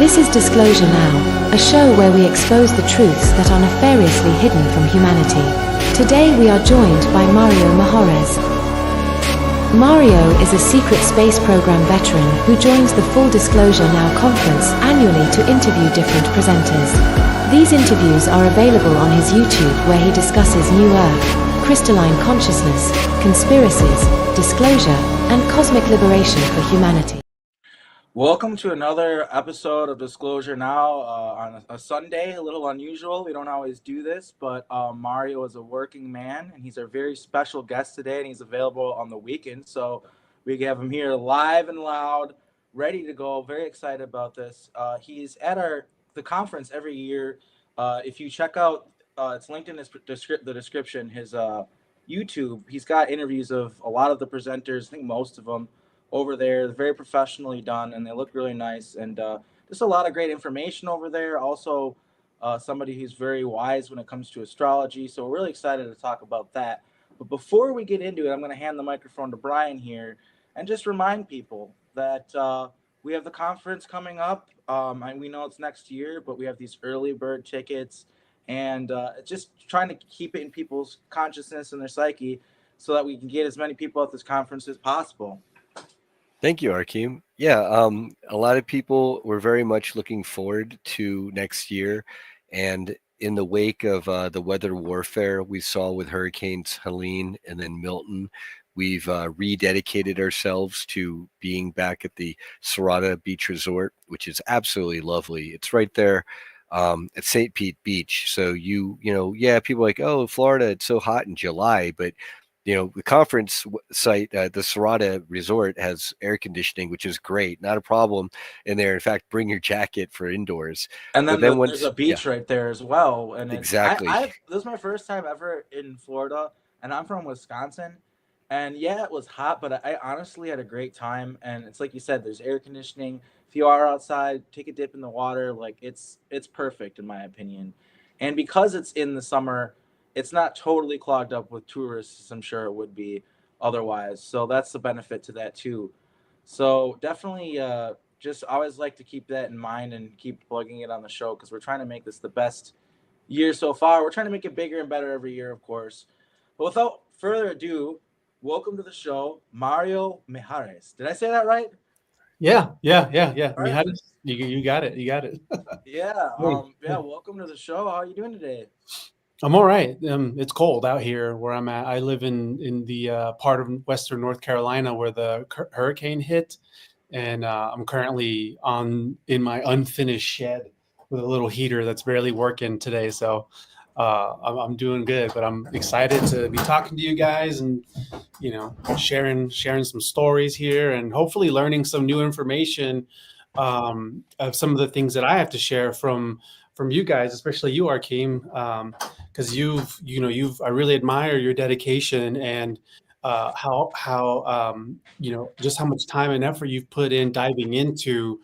This is Disclosure Now, a show where we expose the truths that are nefariously hidden from humanity. Today we are joined by Mario Mijares. Mario is a secret space program veteran who joins the Full Disclosure Now conference annually to interview different presenters. These interviews are available on his YouTube, where he discusses New Earth, crystalline consciousness, conspiracies, disclosure, and cosmic liberation for humanity. Welcome to another episode of Disclosure Now on a Sunday, a little unusual. We don't always do this, but Mario is a working man, and he's our very special guest today, and he's available on the weekend. So we have him here live and loud, ready to go. Very excited about this. He's at the conference every year. If you check out, it's linked in the description, his YouTube. He's got interviews of a lot of the presenters, I think most of them, over there. They're very professionally done, and they look really nice, and just a lot of great information over there. Also somebody who's very wise when it comes to astrology, so we're really excited to talk about that. But before we get into it, I'm going to hand the microphone to Brian here and just remind people that we have the conference coming up. And we know it's next year, but we have these early bird tickets, and just trying to keep it in people's consciousness and their psyche so that we can get as many people at this conference as possible. Thank you, Arkeem. Yeah, a lot of people were very much looking forward to next year. And in the wake of the weather warfare we saw with Hurricanes Helene and then Milton, we've rededicated ourselves to being back at the Serrata Beach Resort, which is absolutely lovely. It's right there at St. Pete Beach. So people are like, oh, Florida, it's so hot in July, but the conference site, the Serrata Resort, has air conditioning, which is great. Not a problem in there. In fact, bring your jacket for indoors. And then there's a beach right there as well. And exactly. This is my first time ever in Florida, and I'm from Wisconsin. And yeah, it was hot, but I honestly had a great time. And it's like you said, there's air conditioning. If you are outside, take a dip in the water. Like it's perfect in my opinion. And because it's in the summer, it's not totally clogged up with tourists, I'm sure it would be otherwise. So that's the benefit to that too. So definitely just always like to keep that in mind and keep plugging it on the show, because we're trying to make this the best year so far. We're trying to make it bigger and better every year, of course. But without further ado, welcome to the show, Mario Mijares. Did I say that right? Yeah. Mijares, you got it. Yeah. Welcome to the show. How are you doing today? I'm all right. It's cold out here where I'm at. I live in the part of Western North Carolina where the hurricane hit, and I'm currently in my unfinished shed with a little heater that's barely working today. So I'm doing good, but I'm excited to be talking to you guys and sharing some stories here and hopefully learning some new information of some of the things that I have to share from you guys, especially you, Arkeem, because I really admire your dedication and how just how much time and effort you've put in diving into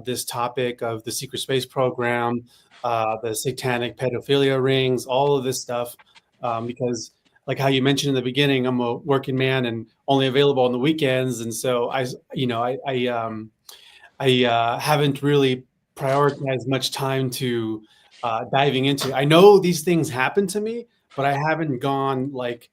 this topic of the secret space program, the satanic pedophilia rings, all of this stuff, because like how you mentioned in the beginning, I'm a working man and only available on the weekends, and so I haven't really prioritize much time to diving into. I know these things happen to me, but I haven't gone like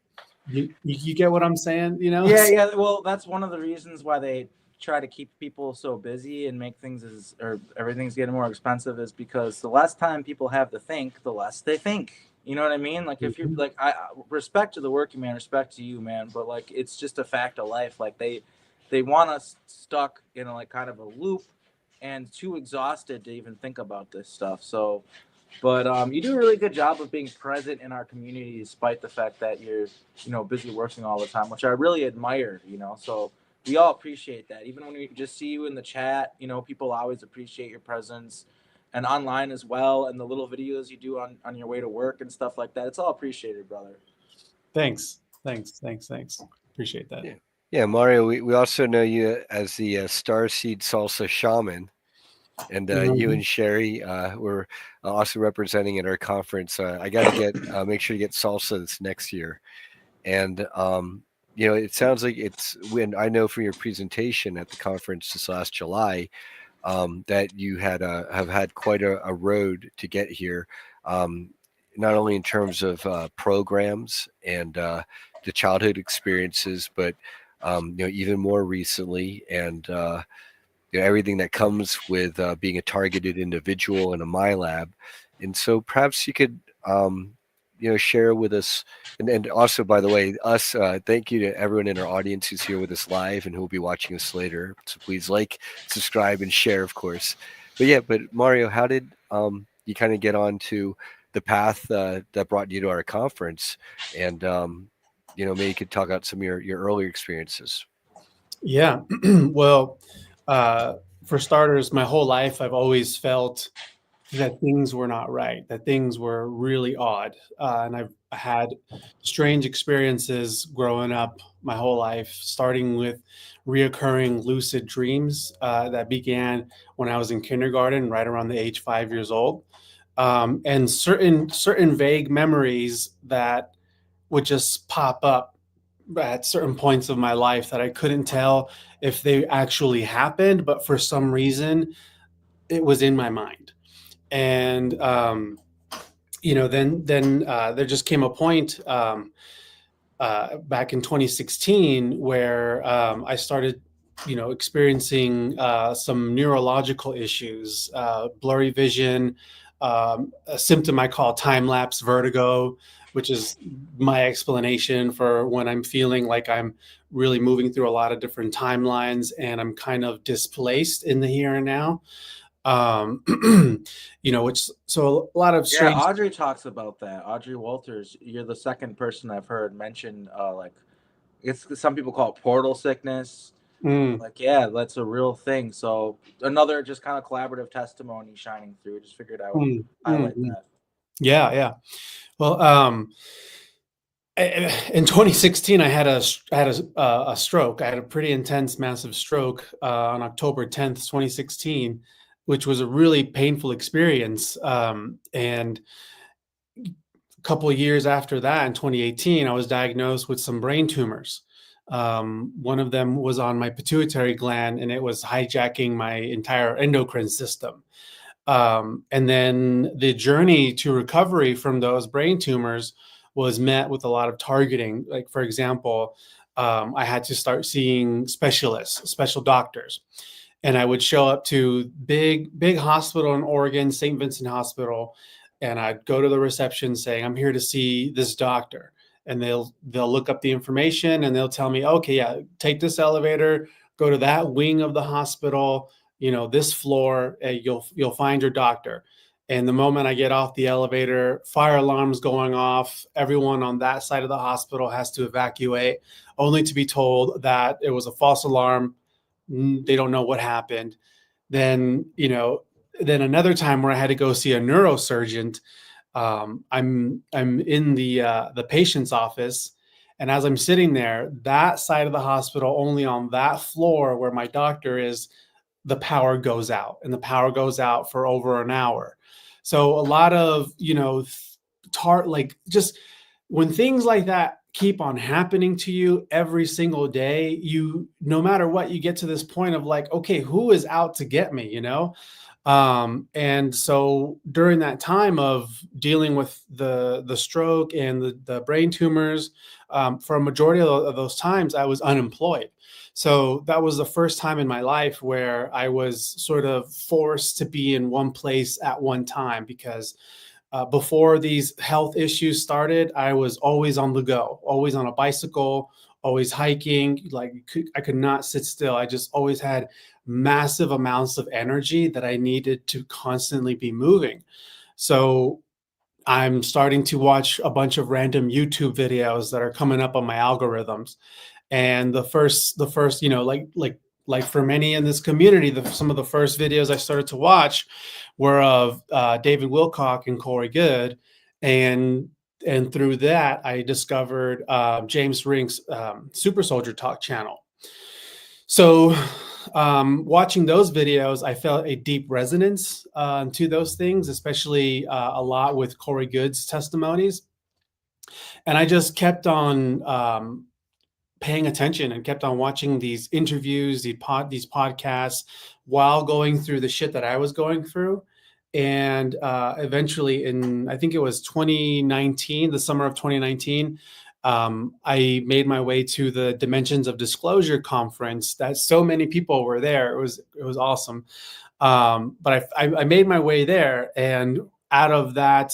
you get what I'm saying, Yeah. Well, that's one of the reasons why they try to keep people so busy and make things everything's getting more expensive, is because the less time people have to think, the less they think. You know what I mean? Like if you're like, I respect to the working man, respect to you, man, but like it's just a fact of life. Like they want us stuck in a, like kind of a loop and too exhausted to even think about this stuff. So, but you do a really good job of being present in our community, despite the fact that you're, busy working all the time, which I really admire, so we all appreciate that. Even when we just see you in the chat, people always appreciate your presence, and online as well. And the little videos you do on your way to work and stuff like that. It's all appreciated, brother. Thanks. Appreciate that. Yeah, Mario, we also know you as the Starseed Salsa Shaman. And you and Sherry were also representing at our conference. I got to make sure to get salsa this next year. And, it sounds like it's when I know from your presentation at the conference this last July, that you have had quite a road to get here, not only in terms of programs and the childhood experiences, but even more recently, and everything that comes with being a targeted individual in a MyLab. And so perhaps you could share with us, and also, by the way, us, thank you to everyone in our audience who's here with us live and who will be watching us later. So please like, subscribe, and share, of course. But Mario, how did you kind of get on to the path that brought you to our conference? And maybe you could talk about some of your earlier experiences. Yeah. Well, for starters, my whole life, I've always felt that things were not right, that things were really odd. And I've had strange experiences growing up my whole life, starting with reoccurring lucid dreams that began when I was in kindergarten, right around the age 5 years old. And certain vague memories that would just pop up at certain points of my life that I couldn't tell if they actually happened, but for some reason it was in my mind. And then there just came a point back in 2016 where I started experiencing some neurological issues, blurry vision, a symptom I call time lapse vertigo, which is my explanation for when I'm feeling like I'm really moving through a lot of different timelines and I'm kind of displaced in the here and now. Which, so a lot of Yeah, strange. Audrey talks about that. Audrey Walters, you're the second person I've heard mention it's some people call it portal sickness. Mm, Like, yeah, that's a real thing. So another just kind of collaborative testimony shining through. Just figured I would mm, highlight mm. that. Yeah. Well, in 2016, I had a stroke. I had a pretty intense, massive stroke on October 10th, 2016, which was a really painful experience. And a couple of years after that, in 2018, I was diagnosed with some brain tumors. One of them was on my pituitary gland, and it was hijacking my entire endocrine system. And then the journey to recovery from those brain tumors was met with a lot of targeting. Like, for example, I had to start seeing specialists, special doctors. And I would show up to big hospital in Oregon, St. Vincent Hospital, and I'd go to the reception saying, "I'm here to see this doctor." And they'll look up the information and they'll tell me, "Okay, yeah, take this elevator, go to that wing of the hospital, this floor, you'll find your doctor." And the moment I get off the elevator, fire alarms going off, everyone on that side of the hospital has to evacuate, only to be told that it was a false alarm. They don't know what happened. Then, then another time where I had to go see a neurosurgeon. I'm in the patient's office, and as I'm sitting there, that side of the hospital, only on that floor where my doctor is, the power goes out, and the power goes out for over an hour. So a lot of like, just when things like that keep on happening to you every single day, no matter what, you get to this point of like, okay, who is out to get me, and so during that time of dealing with the stroke and the brain tumors, for a majority of those times I was unemployed. So that was the first time in my life where I was sort of forced to be in one place at one time, because before these health issues started, I was always on the go, always on a bicycle, always hiking. Like, I could not sit still. I just always had massive amounts of energy that I needed to constantly be moving. So I'm starting to watch a bunch of random YouTube videos that are coming up on my algorithms. And the first, like for many in this community, some of the first videos I started to watch were of David Wilcock and Corey Good, and through that I discovered James Rink's Super Soldier Talk channel. So watching those videos, I felt a deep resonance to those things, especially a lot with Corey Good's testimonies, and I just kept on paying attention and kept on watching these interviews, these podcasts while going through the shit that I was going through. And eventually I think it was 2019, the summer of 2019, I made my way to the Dimensions of Disclosure conference that so many people were there. It was awesome. But I made my way there, and out of that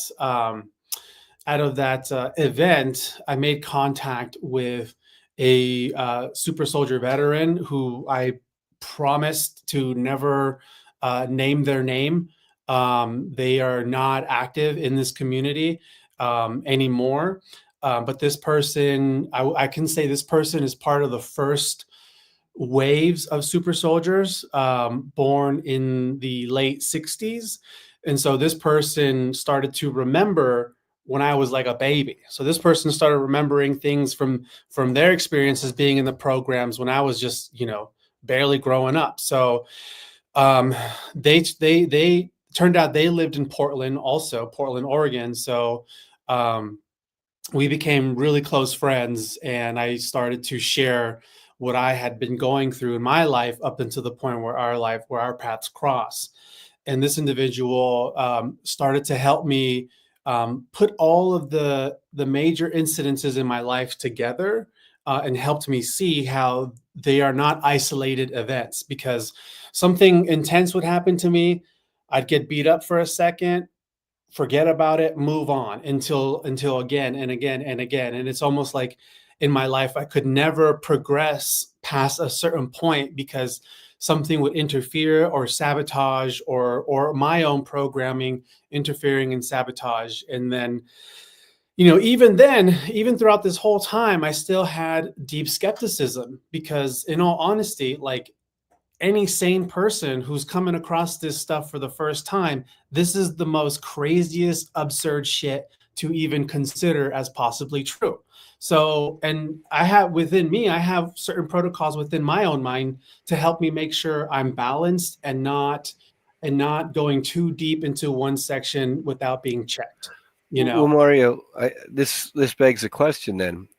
event, I made contact with a super soldier veteran who I promised to never name their name. They are not active in this community anymore. But this person, I can say this person is part of the first waves of super soldiers born in the late 60s. And so this person started to remember when I was like a baby. So this person started remembering things from their experiences being in the programs when I was just, barely growing up. So they turned out they lived in Portland, Oregon. So we became really close friends, and I started to share what I had been going through in my life up until the point where our paths cross. And this individual started to help me put all of the major incidences in my life together and helped me see how they are not isolated events, because something intense would happen to me. I'd get beat up for a second, forget about it, move on until again and again and again. And it's almost like in my life, I could never progress past a certain point because something would interfere or sabotage or my own programming interfering in sabotage. And then, even throughout this whole time, I still had deep skepticism because, in all honesty, like any sane person who's coming across this stuff for the first time, this is the most craziest, absurd shit to even consider as possibly true. So, and I have certain protocols within my own mind to help me make sure I'm balanced and not going too deep into one section without being checked. Well, Mario, this begs a question then.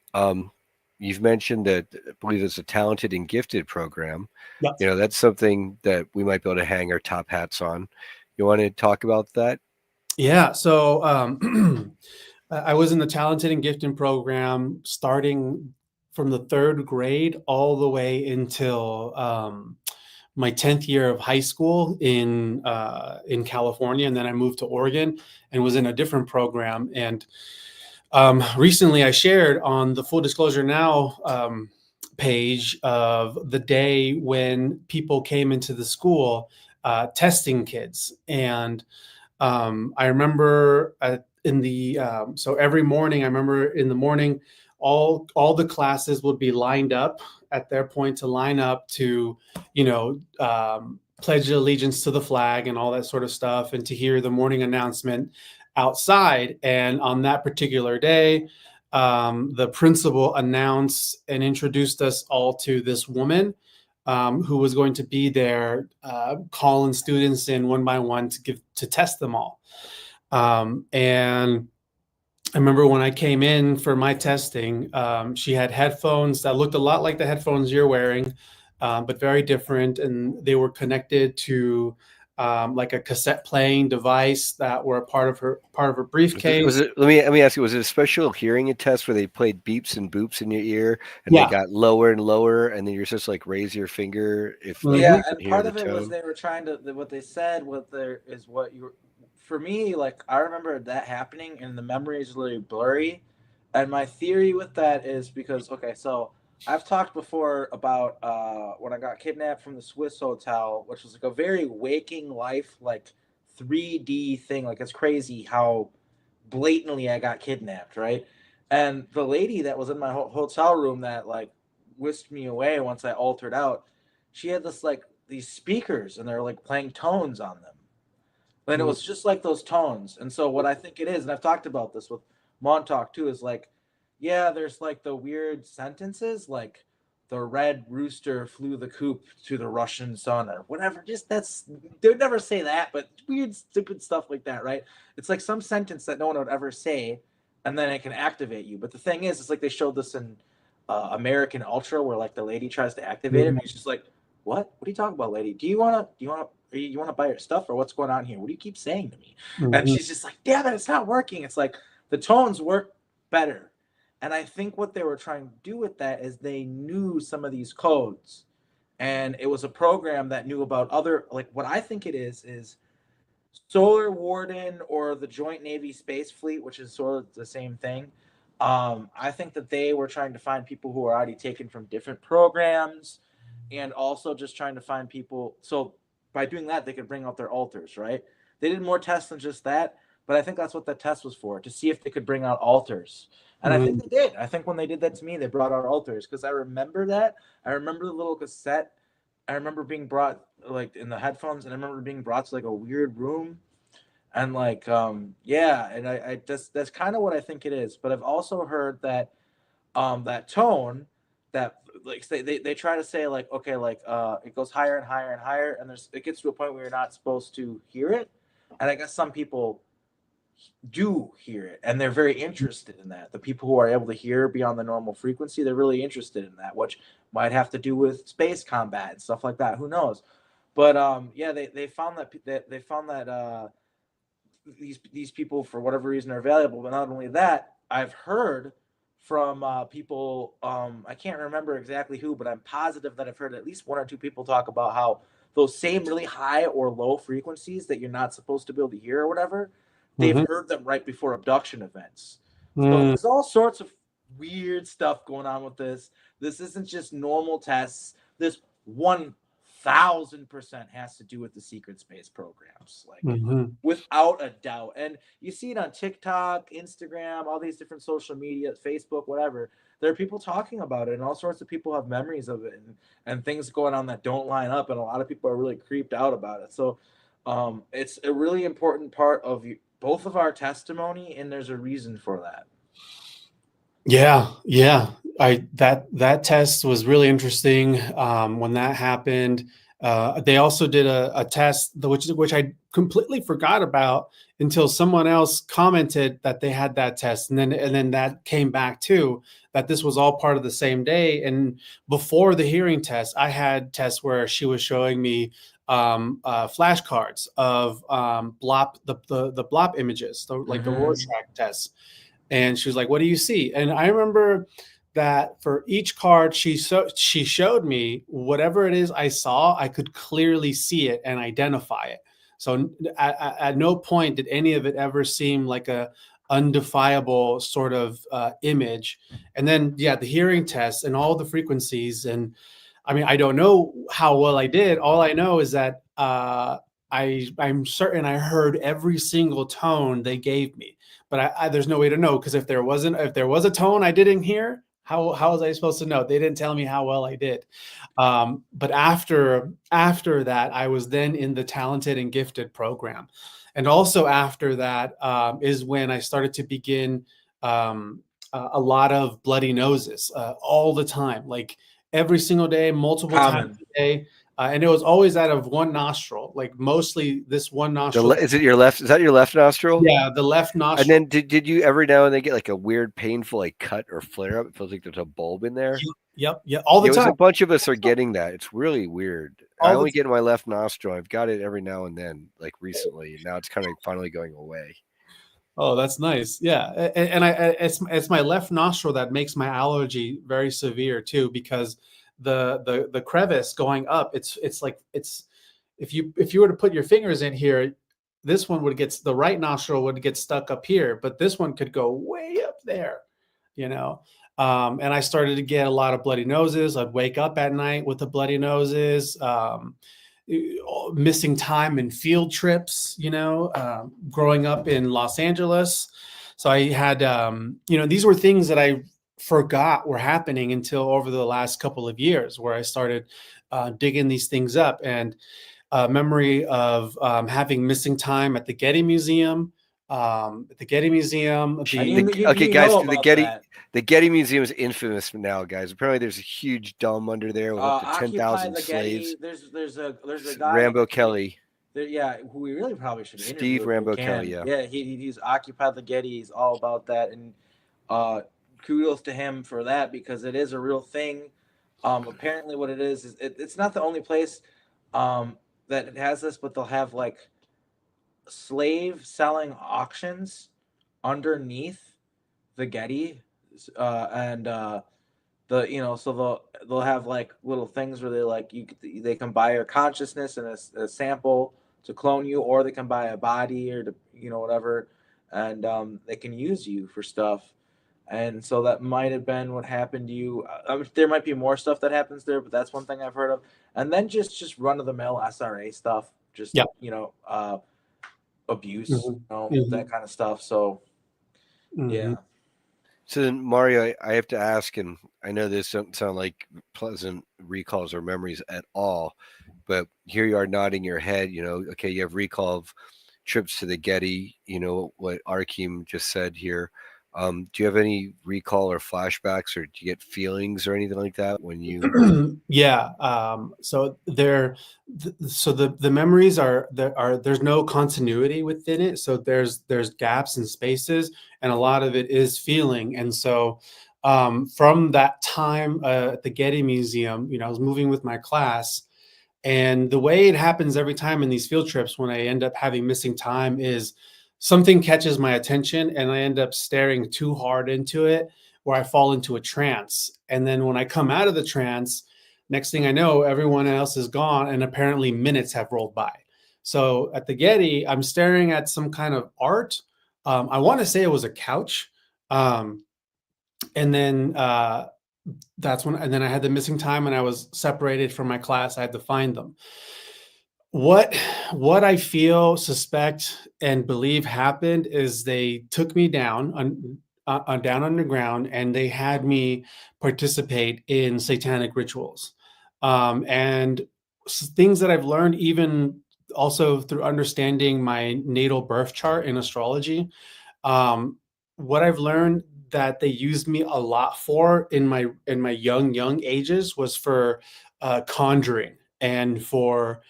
You've mentioned that I believe it's a talented and gifted program. Yep. That's something that we might be able to hang our top hats on. You want to talk about that? Yeah. So I was in the talented and gifted program starting from the 3rd grade all the way until my 10th year of high school in California. And then I moved to Oregon and was in a different program. And recently I shared on the Full Disclosure Now page of the day when people came into the school testing kids. And I remember so every morning, I remember in the morning, all the classes would be lined up at their point to line up to, pledge allegiance to the flag and all that sort of stuff, and to hear the morning announcement outside. And on that particular day, the principal announced and introduced us all to this woman who was going to be there calling students in one by one to test them all. And I remember when I came in for my testing, she had headphones that looked a lot like the headphones you're wearing, but very different. And they were connected to like a cassette playing device that were a part of her briefcase. Let me ask you, was it a special hearing test where they played beeps and boops in your ear and they got lower and lower, and then you're just like raise your finger if and part of it was they were trying to, what they said is what you were, for me, like I remember that happening and the memory is really blurry. And my theory with that is because, so I've talked before about when I got kidnapped from the Swiss hotel, which was like a very waking life, like 3D thing. Like it's crazy how blatantly I got kidnapped, right? And the lady that was in my hotel room that like whisked me away once I altered out, she had these speakers and they're like playing tones on them. And it was just like those tones. And so what I think it is, and I've talked about this with Montauk too, is like, yeah, there's like the weird sentences, like the red rooster flew the coop to the Russian sun or whatever. They would never say that, but weird, stupid stuff like that, right? It's like some sentence that no one would ever say, and then it can activate you. But the thing is, it's like they showed this in American Ultra, where like the lady tries to activate him, and he's just like, "What? What are you talking about, lady? Do you wanna buy your stuff, or what's going on here? What do you keep saying to me?" And Mhm. she's just like, "Damn it, it's not working." It's like the tones work better, and I think what they were trying to do with that is they knew some of these codes, and it was a program that knew about other, like, what I think it is Solar Warden or the Joint Navy Space Fleet, which is sort of the same thing. I think that they were trying to find people who are already taken from different programs, and also just trying to find people. So by doing that, they could bring out their alters, right? They did more tests than just that, but I think that's what that test was for, to see if they could bring out alters. And I think Mhm. they did. I think when they did that to me, they brought out alters, because I remember that. I remember the little cassette. I remember being brought like in the headphones, and I remember being brought to like a weird room, and like yeah, and I that's kind of what I think it is. But I've also heard that that tone, that like they try to say like, okay, like it goes higher and higher and higher, and it gets to a point where you're not supposed to hear it. And I guess some people do hear it, and they're very interested in that. The people who are able to hear beyond the normal frequency, they're really interested in that, which might have to do with space combat and stuff like that, who knows. But yeah, they found that they found that these people, for whatever reason, are valuable. But not only that, I've heard from people, I can't remember exactly who, but I'm positive that I've heard at least one or two people talk about how those same really high or low frequencies that you're not supposed to be able to hear or whatever, they've Mhm. heard them right before abduction events. So Mm. there's all sorts of weird stuff going on with this. This isn't just normal tests. This 1,000% has to do with the secret space programs. Like, Mhm. without a doubt. And you see it on TikTok, Instagram, all these different social media, Facebook, whatever. There are people talking about it, and all sorts of people have memories of it, and things going on that don't line up. And a lot of people are really creeped out about it. So it's a really important part of both of our testimony, and there's a reason for that. Yeah, yeah. I that test was really interesting. When that happened, they also did a test, which I completely forgot about until someone else commented that they had that test, and then that came back too, that this was all part of the same day. And before the hearing test, I had tests where she was showing me flashcards of blop the blop images, like the Mm-hmm. Rorschach tests, and she was like, "What do you see?" And I remember that for each card she showed me, whatever it is I saw, I could clearly see it and identify it. So at no point did any of it ever seem like a undefiable sort of image. And then yeah, the hearing test and all the frequencies, and I mean, I don't know how well I did. All I know is that I'm certain I heard every single tone they gave me, but there's no way to know, because if there was a tone I didn't hear, how was I supposed to know? They didn't tell me how well I did. But after that, I was then in the talented and gifted program, and also after that is when I started to begin a lot of bloody noses all the time, like every single day, multiple times Common. a day. And it was always out of one nostril, like mostly this one nostril. Is it your left? Is that your left nostril? Yeah, the left And nostril. then did you every now and then get like a weird, painful like cut or flare up? It feels like there's a bulb in there. Yep, all the Yeah, it was time, a bunch of us are getting that. It's really weird. I all the only get in my left nostril. I've got it every now and then, like recently. Now it's kind of finally going away. Oh, that's nice. Yeah, and it's my left nostril that makes my allergy very severe too, because the crevice going up, it's like it's if you were to put your fingers in here, this one would get the right nostril would get stuck up here, but this one could go way up there, you know. And I started to get a lot of bloody noses. I'd wake up at night with the bloody noses. Missing time in field trips, growing up in Los Angeles. So I had, these were things that I forgot were happening until over the last couple of years, where I started digging these things up. And memory of having missing time at the Getty Museum. Okay, You guys, know about that. the Getty Museum is infamous now, guys. Apparently, there's a huge dome under there with up to Occupy 10,000 the slaves. Getty. There's a guy Rambo named Kelly, yeah, who we really probably should interview Steve if we Rambo Kelly. can. Yeah, Yeah, he's Occupy the Getty. He's all about that. And kudos to him for that, because it is a real thing. Apparently, what it is it's not the only place that it has this, but they'll have like slave selling auctions underneath the Getty, and the so they'll have like little things where they like they can buy your consciousness and a sample to clone you, or they can buy a body or to whatever, and they can use you for stuff. And so that might have been what happened to you. There might be more stuff that happens there, but that's one thing I've heard of. And then just run of the mill SRA stuff, just Yeah. abuse, Mhm. Mhm. that kind of stuff. So Mhm. yeah. So then, Mario, I have to ask, and I know this don't sound like pleasant recalls or memories at all, but here you are nodding your head. Okay, you have recall of trips to the Getty. What Arkeem just said here. Do you have any recall or flashbacks, or do you get feelings or anything like that when you? Yeah. So so the memories there's no continuity within it. So there's gaps and spaces, and a lot of it is feeling. And so from that time at the Getty Museum, I was moving with my class, and the way it happens every time in these field trips when I end up having missing time is something catches my attention and I end up staring too hard into it, where I fall into a trance. And then when I come out of the trance, next thing I know, everyone else is gone and apparently minutes have rolled by. So at the Getty, I'm staring at some kind of art. I want to say it was a couch. Um, and then and then I had the missing time and I was separated from my class. I had to find them. What what I feel, suspect, and believe happened is they took me down underground, and they had me participate in satanic rituals, and things that I've learned, even also through understanding my natal birth chart in astrology. um, what I've learned that they used me a lot for in my young ages was for conjuring and for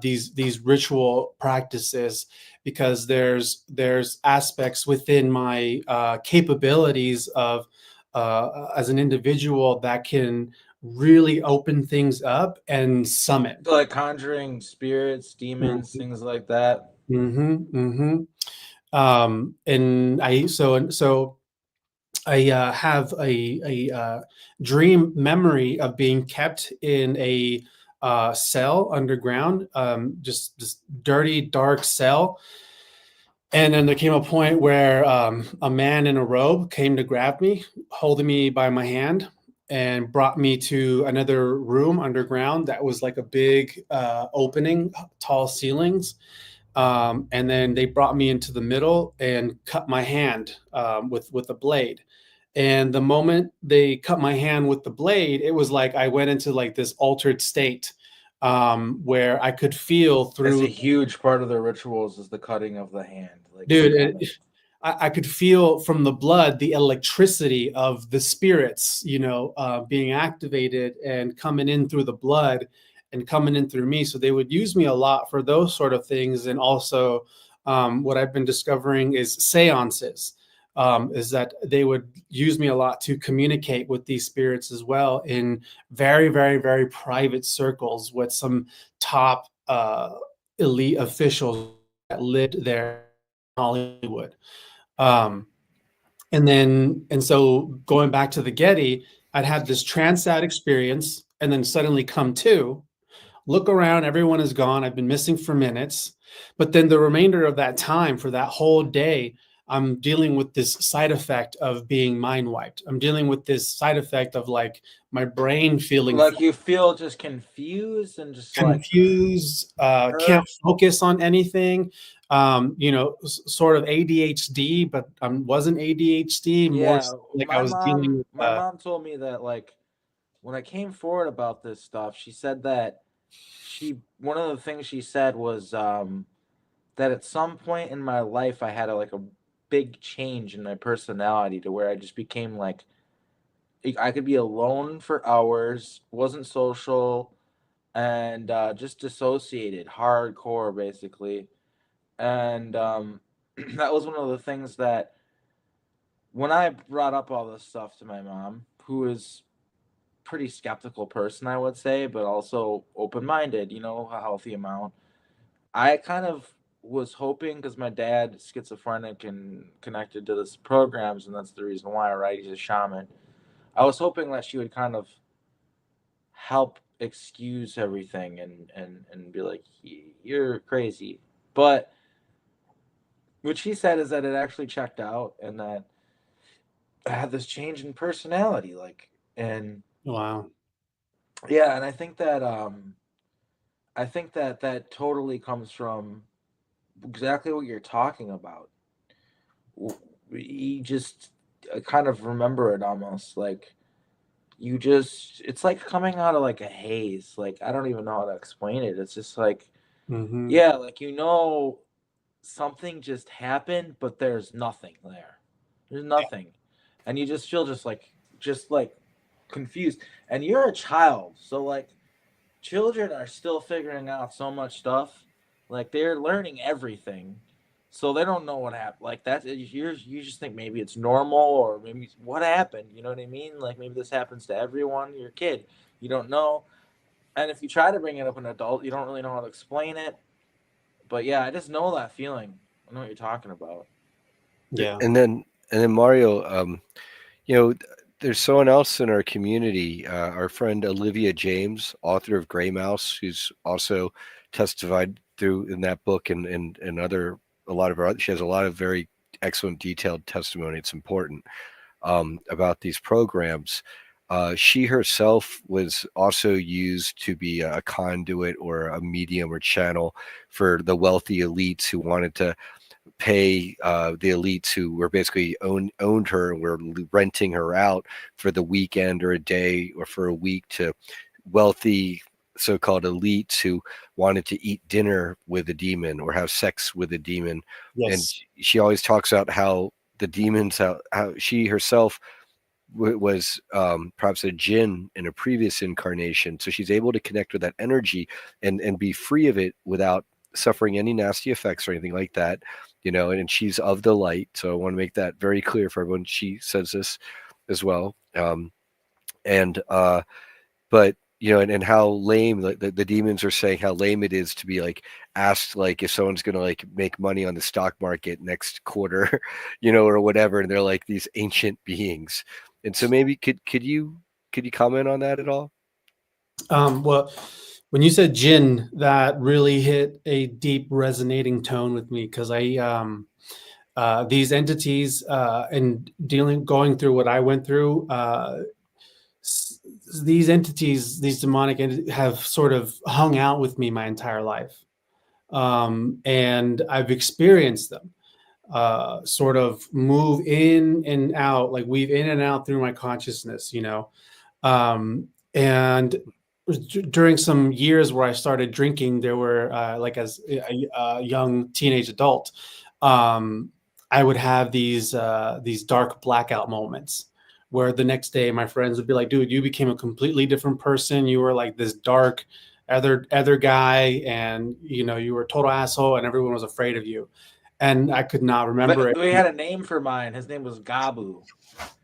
these ritual practices, because there's aspects within my capabilities of as an individual that can really open things up and summon. So like conjuring spirits, demons, Mhm, things like that. mhm, mhm. And so I have a dream memory of being kept in a cell underground, just this dirty, dark cell. And then there came a point where a man in a robe came to grab me, holding me by my hand, and brought me to another room underground that was like a big opening, tall ceilings. And then they brought me into the middle and cut my hand with a blade. And the moment they cut my hand with the blade, it was like I went into like this altered state, where I could feel That's a through. huge part of the rituals, is the cutting of the hand. Like Dude, satanic. I could feel from the blood the electricity of the spirits, being activated and coming in through the blood and coming in through me. So they would use me a lot for those sort of things. And also, what I've been discovering is seances, is that they would use me a lot to communicate with these spirits as well in very, very, very private circles with some top elite officials that lived there in Hollywood. Um, and so going back to the Getty, I'd have this trance out experience and then suddenly come to, look around, everyone is gone. I've been missing for minutes. But then the remainder of that time, for that whole day, I'm dealing with this side effect of being mind wiped. I'm dealing with this side effect of like my brain feeling Like you feel just confused and just like confused, can't hurt. focus on anything. Sort of ADHD, but wasn't ADHD, more Yeah, so like I was dealing with. my mom told me that like when I came forward about this stuff, she said that one of the things she said was that at some point in my life I had like a big change in my personality to where I just became like I could be alone for hours, wasn't social, and just dissociated hardcore basically. And that was one of the things that when I brought up all this stuff to my mom, who is pretty skeptical person, I would say, but also open-minded, a healthy amount. I kind of was hoping, because my dad schizophrenic and connected to this programs, and that's the reason why, right? He's a shaman. I was hoping that she would kind of help excuse everything and be like, you're crazy. But what she said is that it actually checked out, and that I had this change in personality, and Wow. yeah, and I think that that totally comes from exactly what you're talking about. You just kind of remember it almost like it's like coming out of like a haze. Like, I don't even know how to explain it. It's just like, Mm-hmm. yeah, like, something just happened, but there's nothing there. There's nothing. And you just feel just like confused. And you're a child, so like children are still figuring out so much stuff. Like, they're learning everything, so they don't know what happened. Like, you just think maybe it's normal, or maybe what happened. You know what I mean? Like, maybe this happens to everyone. You're a kid, you don't know. And if you try to bring it up an adult, you don't really know how to explain it. But yeah, I just know that feeling. I know what you're talking about. Yeah. And then Mario, you know, there's someone else in our community, our friend Olivia James, author of Gray Mouse, who's also testified through in that book and other a lot of her. She has a lot of very excellent detailed testimony. It's important about these programs. She herself was also used to be a conduit or a medium or channel for the wealthy elites who wanted to pay the elites who were basically owned her and were renting her out for the weekend or a day or for a week to wealthy so-called elites who wanted to eat dinner with a demon or have sex with a demon. And Yes. she always talks about how the demons, how she herself was perhaps a jinn in a previous incarnation, so she's able to connect with that energy and be free of it without suffering any nasty effects or anything like that, and she's of the light, so I want to make that very clear for everyone. She says this as well. And but and how lame, like the demons are saying how lame it is to be like asked like if someone's gonna like make money on the stock market next quarter, or whatever, and they're like these ancient beings. And so maybe could you comment on that at all? Well, when you said Jin, that really hit a deep resonating tone with me because these entities and going through what I went through, these entities, these demonic entities, have sort of hung out with me my entire life, and I've experienced them. Sort of move in and out, like weave in and out through my consciousness, and during some years where I started drinking, there were like as a young teenage adult, I would have these dark blackout moments where the next day my friends would be like, "Dude, you became a completely different person. You were like this dark other guy, and you were a total asshole, and everyone was afraid of you." And I could not remember But it. we had a name for mine. His name was Gabu.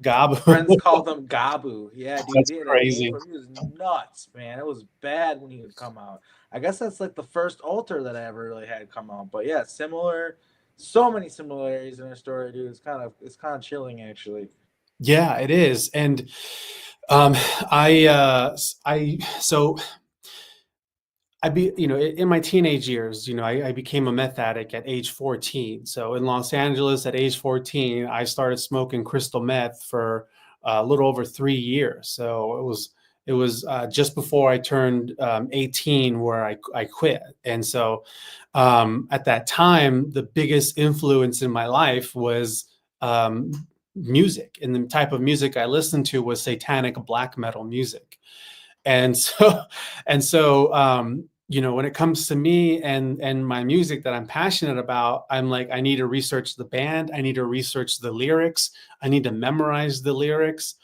Gob. Friends called him Gabu. Yeah, dude, That's he had a name crazy. for him. He was nuts, man. It was bad when he would come out. I guess that's like the first altar that I ever really had come out. But yeah, similar, so many similarities in our story, dude. It's kind of chilling, actually. Yeah, it is. And um, I so in my teenage years, I became a meth addict at age 14. So in Los Angeles at age 14, I started smoking crystal meth for a little over 3 years. So it was just before I turned 18 where I quit. And so at that time, the biggest influence in my life was um, music. And the type of music I listened to was satanic black metal music. And so when it comes to me and my music that I'm passionate about, I'm like, I need to research the band, I need to research the lyrics, I need to memorize the lyrics.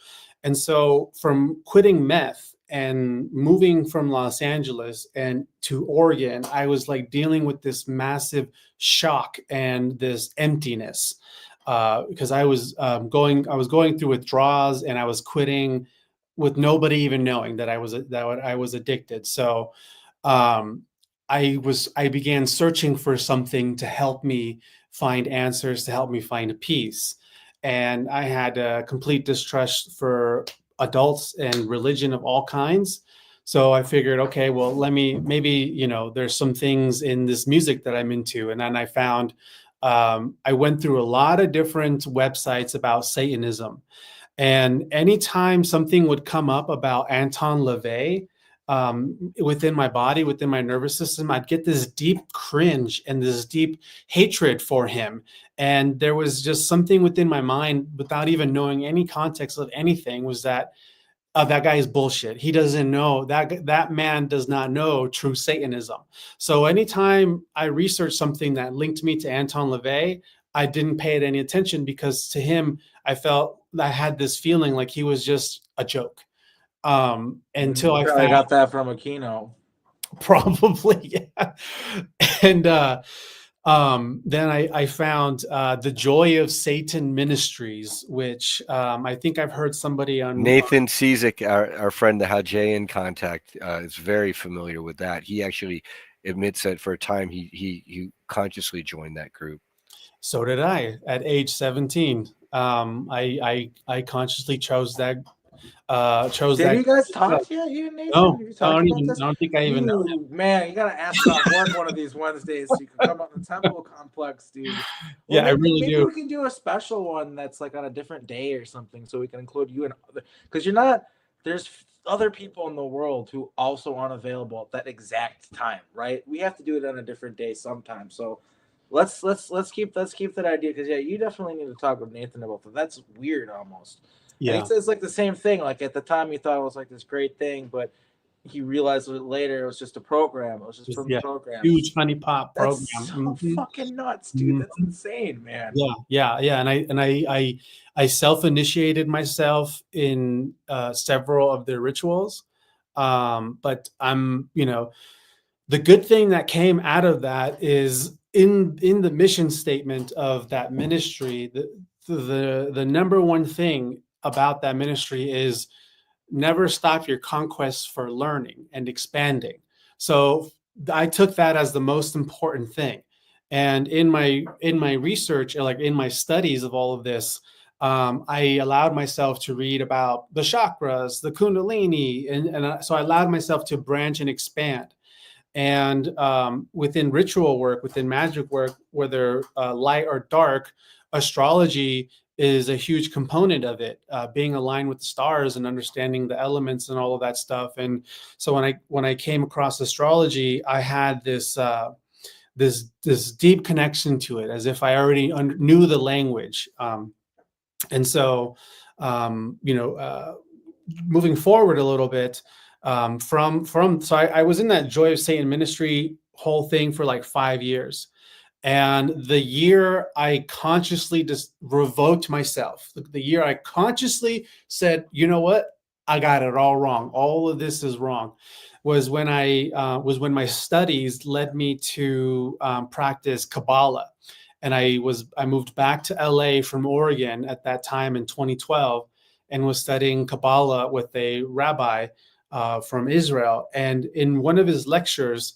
And so from quitting meth and moving from Los Angeles and to Oregon, I was like dealing with this massive shock and this emptiness. because I was going through withdrawals, and I was quitting with nobody even knowing that I was addicted. So um, I began searching for something to help me find answers, to help me find peace. And I had a complete distrust for adults and religion of all kinds. So I figured, okay, well, maybe, there's some things in this music that I'm into. And then I found, I went through a lot of different websites about Satanism. And anytime something would come up about Anton LaVey, within my body, within my nervous system, I'd get this deep cringe and this deep hatred for him. And there was just something within my mind, without even knowing any context of anything, was that that guy is bullshit. He doesn't know that man does not know true Satanism. So anytime I researched something that linked me to Anton LaVey, I didn't pay it any attention, because to him, I felt I had this feeling like he was just a joke. Until I probably got that from a keynote. Probably, yeah. And then I found the Joy of Satan Ministries, which I think I've heard somebody on Nathan Cizik, our friend, the Hajayan contact, is very familiar with that. He actually admits that for a time he consciously joined that group. So did I at age 17. I consciously chose that. Did you guys talk yet? You and Nathan? No, I don't think I even know him. Man, you gotta ask on work one of these Wednesdays so you can come on the Temple Complex, dude. Well, yeah, maybe we can do a special one that's like on a different day or something, so we can include you and other, because there's other people in the world who also aren't available at that exact time, right? We have to do it on a different day sometime. So let's keep that idea, because you definitely need to talk with Nathan about that. That's weird almost. Yeah, it's like the same thing. Like at the time, you thought it was like this great thing, but you realized later it was just a program. It was just from the program. Huge honeypot program. That's so fucking nuts, dude. That's insane, man. Yeah. And I self-initiated myself in several of their rituals, but I'm the good thing that came out of that is in the mission statement of that ministry, the number one thing about that ministry is never stop your conquests for learning and expanding. So I took that as the most important thing. And in my research, like in my studies of all of this, I allowed myself to read about the chakras, the kundalini, and so I allowed myself to branch and expand. And within ritual work, within magic work, whether light or dark, astrology is a huge component of it, being aligned with the stars and understanding the elements and all of that stuff. And so when I came across astrology, I had this deep connection to it, as if I already knew the language. And so, moving forward a little bit, so I was in that Joy of Satan ministry whole thing for like 5 years. And the year I consciously just revoked myself, the year I consciously said, you know what, I got it all wrong. All of this is wrong, was when my studies led me to practice Kabbalah. And I moved back to LA from Oregon at that time in 2012, and was studying Kabbalah with a rabbi from Israel. And in one of his lectures,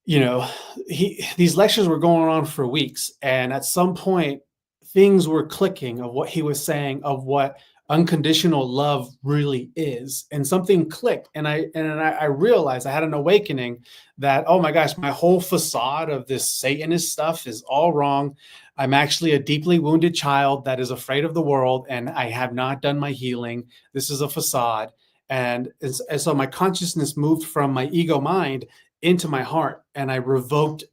these lectures were going on for weeks, and at some point things were clicking of what he was saying, of what unconditional love really is, and something clicked, and I realized, I had an awakening that, oh my gosh, my whole facade of this Satanist stuff is all wrong. I'm actually a deeply wounded child that is afraid of the world, and I have not done my healing. This is a facade. And so my consciousness moved from my ego mind into my heart, and I revoked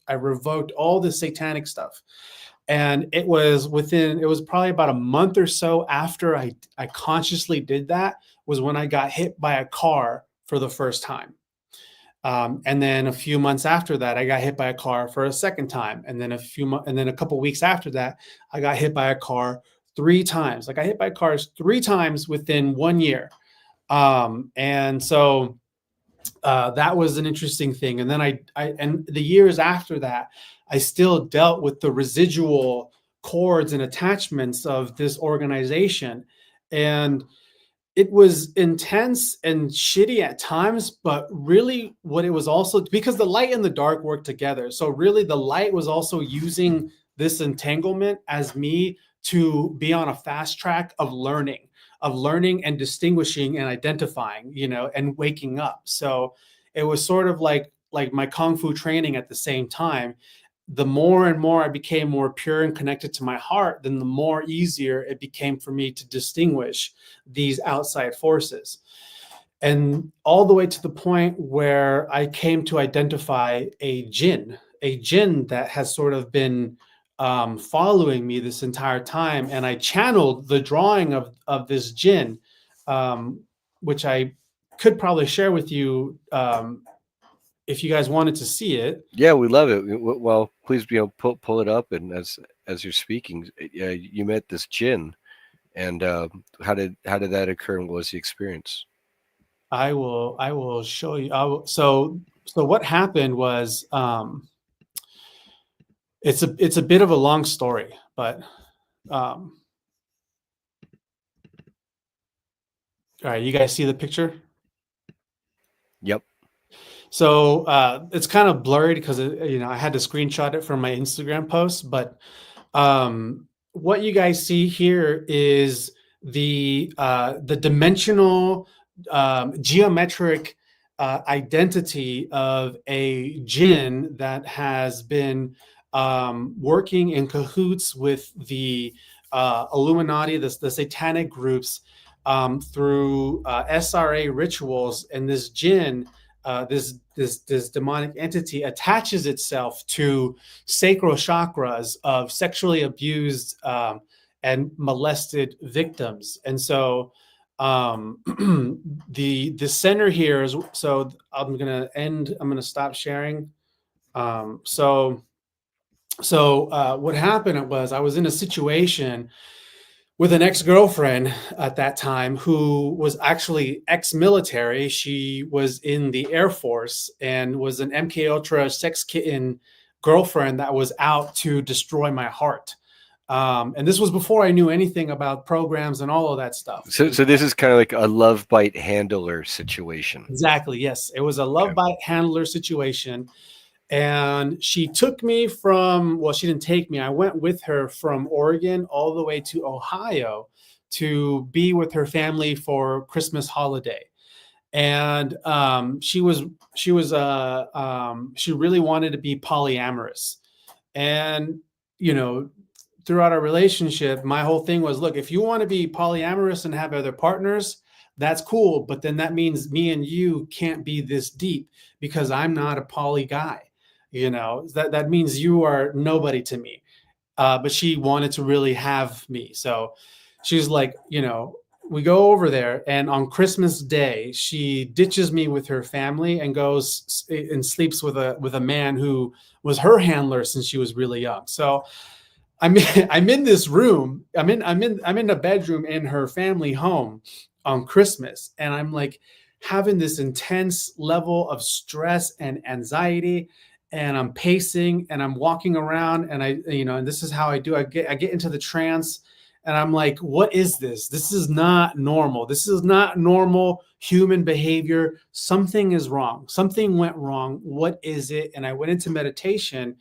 all the satanic stuff. And it was probably about a month or so after I consciously did that, was when I got hit by a car for the first time. And then a few months after that, I got hit by a car for a second time. And then a couple of weeks after that, I got hit by a car 3 times. Like, I hit by cars 3 times within 1 year. And so that was an interesting thing. And then and the years after that, I still dealt with the residual cords and attachments of this organization. And it was intense and shitty at times, but really what it was also, because the light and the dark work together. So really the light was also using this entanglement as me to be on a fast track of learning and distinguishing and identifying, and waking up. So it was sort of like my Kung Fu training at the same time. The more and more I became more pure and connected to my heart, then the more easier it became for me to distinguish these outside forces. And all the way to the point where I came to identify a jinn that has sort of been following me this entire time. And I channeled the drawing of this jinn, which I could probably share with you if you guys wanted to see it. Yeah, we love it. Well, please, pull it up. And as you're speaking, you met this jinn, and how did that occur, and what was the experience? I will show you. So what happened was, it's a bit of a long story, but all right, you guys see the picture? Yep. So it's kind of blurry because I had to screenshot it from my Instagram post, but what you guys see here is the dimensional geometric identity of a jinn that has been working in cahoots with the Illuminati, the satanic groups, through SRA rituals. And this jinn, this demonic entity, attaches itself to sacral chakras of sexually abused and molested victims. And so the center here is, so I'm gonna stop sharing. So what happened was, I was in a situation with an ex-girlfriend at that time who was actually ex-military. She was in the Air Force and was an MK Ultra sex kitten girlfriend that was out to destroy my heart. And this was before I knew anything about programs and all of that stuff. So this is kind of like a love bite handler situation. Exactly. Yes. It was a love bite handler situation. And she took me she didn't take me. I went with her from Oregon all the way to Ohio to be with her family for Christmas holiday. And she really wanted to be polyamorous. And, throughout our relationship, my whole thing was, look, if you want to be polyamorous and have other partners, that's cool. But then that means me and you can't be this deep, because I'm not a poly guy. That means you are nobody to me. But she wanted to really have me. So she's like, we go over there, and on Christmas Day, she ditches me with her family and goes and sleeps with a man who was her handler since she was really young. So I'm in this room. I'm in a bedroom in her family home on Christmas, and I'm like having this intense level of stress and anxiety. And I'm pacing and I'm walking around, and and this is how I do. I get into the trance, and I'm like, what is this? This is not normal. This is not normal human behavior. Something is wrong. Something went wrong. What is it? And I went into meditation.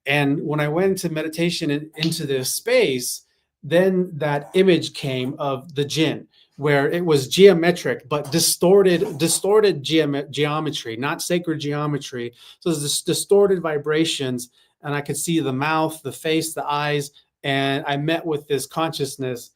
And when I went into meditation into this space, then that image came of the jinn, where it was geometric, but distorted geometry, not sacred geometry. So there's this distorted vibrations, and I could see the mouth, the face, the eyes, and I met with this consciousness,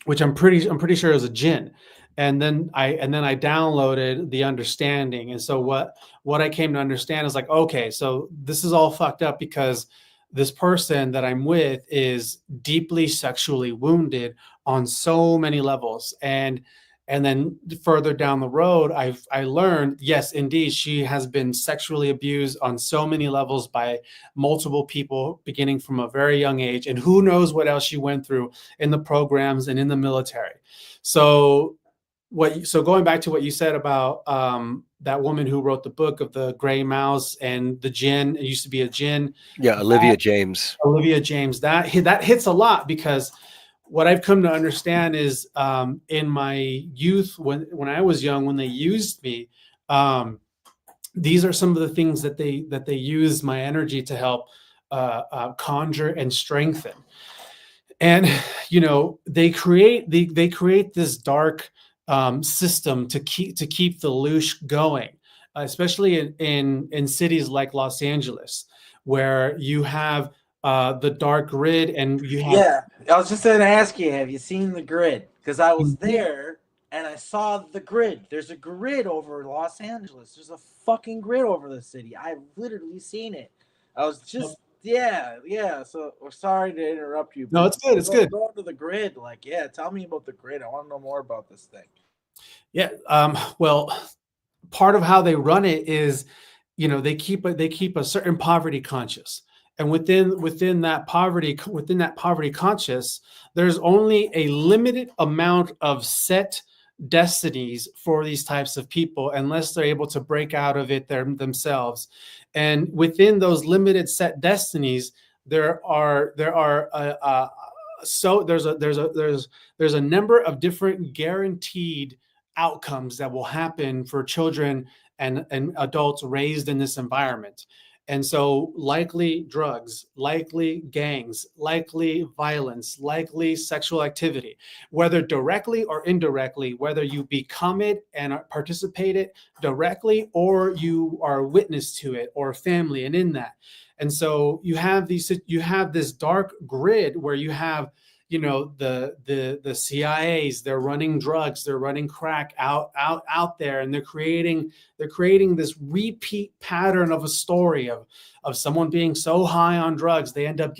which I'm pretty sure is a jinn. And then I downloaded the understanding. And so what I came to understand is like, okay, so this is all fucked up because this person that I'm with is deeply sexually wounded on so many levels. And then further down the road, I learned, yes, indeed, she has been sexually abused on so many levels by multiple people, beginning from a very young age. And who knows what else she went through in the programs and in the military. So so going back to what you said about that woman who wrote the book of the gray mouse and the jinn, it used to be a jinn. Yeah, Olivia James. Olivia James, that hits a lot, because what I've come to understand is in my youth, when I was young, when they used me, these are some of the things that they use my energy to help conjure and strengthen. And they create this dark system to keep the loosh going, especially in cities like Los Angeles, where you have the dark grid, and you have. Yeah, I was just going to ask you, have you seen the grid? Because I was there and I saw the grid. There's a grid over Los Angeles. There's a fucking grid over the city. I've literally seen it. I was just, yeah. So we're sorry to interrupt you. No, it's good. It's good. Go to the grid. Like, yeah, tell me about the grid. I want to know more about this thing. Yeah. Well, part of how they run it is, they keep a certain poverty conscious. And within that poverty conscious, there's only a limited amount of set destinies for these types of people, unless they're able to break out of it themselves. And within those limited set destinies, there's a number of different guaranteed outcomes that will happen for children and adults raised in this environment. And so likely drugs, likely gangs, likely violence, likely sexual activity, whether directly or indirectly, whether you become it and participate it directly, or you are a witness to it, or family and in that. And so you have this dark grid where you have, the CIAs, they're running drugs, they're running crack out there, and they're creating this repeat pattern of a story of someone being so high on drugs, they end up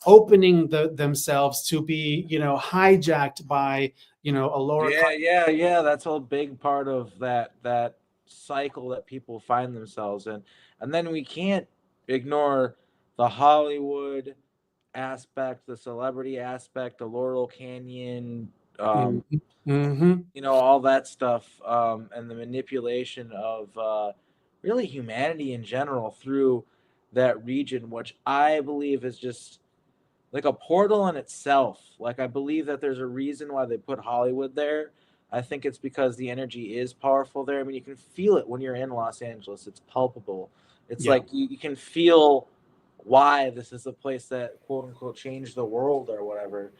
opening themselves to be, hijacked by, a lower. Yeah. That's a big part of that cycle that people find themselves in. And then we can't ignore the Hollywood aspect, the celebrity aspect, the Laurel Canyon, all that stuff, and the manipulation of really humanity in general through that region, which I believe is just like a portal in itself. Like, I believe that there's a reason why they put Hollywood there. I think it's because the energy is powerful there. I mean, you can feel it when you're in Los Angeles. It's palpable. It's like you can feel why this is a place that quote unquote changed the world or whatever.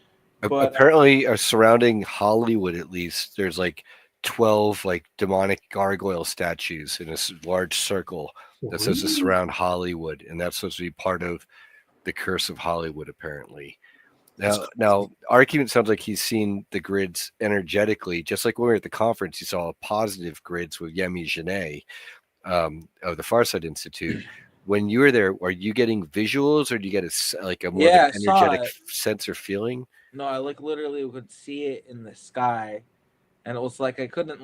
But apparently surrounding Hollywood, at least, there's like 12 like demonic gargoyle statues in a large circle that says to surround Hollywood, and that's supposed to be part of the curse of Hollywood, apparently. Now argument sounds like he's seen the grids energetically, just like when we were at the conference. He saw positive grids with Yemi Janae of the Farside Institute. When you were there, are you getting visuals, or do you get a more energetic sense or feeling? No, I literally could see it in the sky, and it was like I couldn't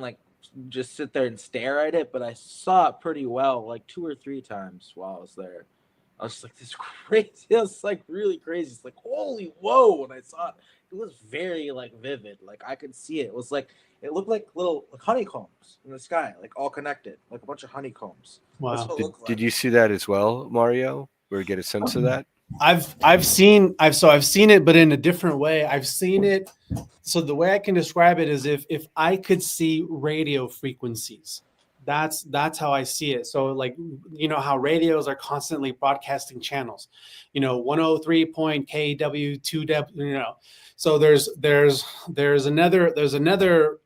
just sit there and stare at it, but I saw it pretty well, like 2 or 3 times while I was there. I was like, this is crazy. It was like really crazy. It's like, holy whoa! When I saw it, it was very vivid. Like, I could see it. It was like, it looked like little honeycombs in the sky, like all connected, like a bunch of honeycombs. Wow. That's what it looked like. Did you see that as well, Mario? Or get a sense of that? I've seen it, but in a different way. I've seen it. So the way I can describe it is if I could see radio frequencies. That's how I see it. So how radios are constantly broadcasting channels, 103.KW, 2W, so there's another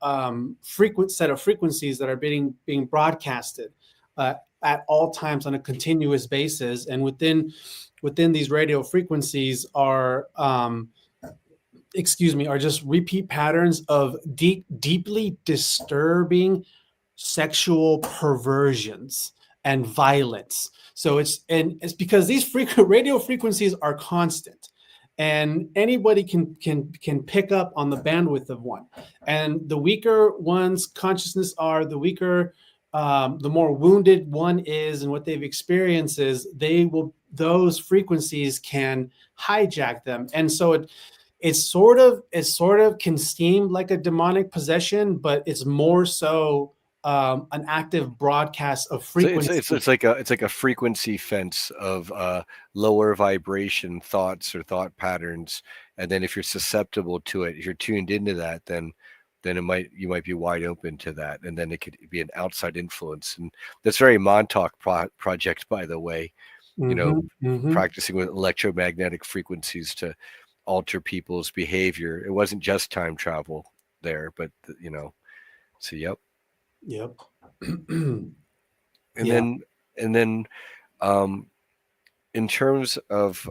frequent set of frequencies that are being broadcasted at all times on a continuous basis. And within these radio frequencies are just repeat patterns of deeply disturbing sexual perversions and violence. So it's because these radio frequencies are constant, and anybody can pick up on the bandwidth of one. And the weaker one's consciousness are, the weaker, the more wounded one is, and what they've experienced is those frequencies can hijack them. And so it sort of can seem like a demonic possession, but it's more so an active broadcast of So frequency. it's like a frequency fence of lower vibration thoughts or thought patterns, and then if you're susceptible to it, if you're tuned into that, then you might be wide open to that, and then it could be an outside influence. And that's very Montauk project, by the way. You know, practicing with electromagnetic frequencies to alter people's behavior. It wasn't just time travel there, but you know, so yep. Yep. And Yeah. then um, in terms of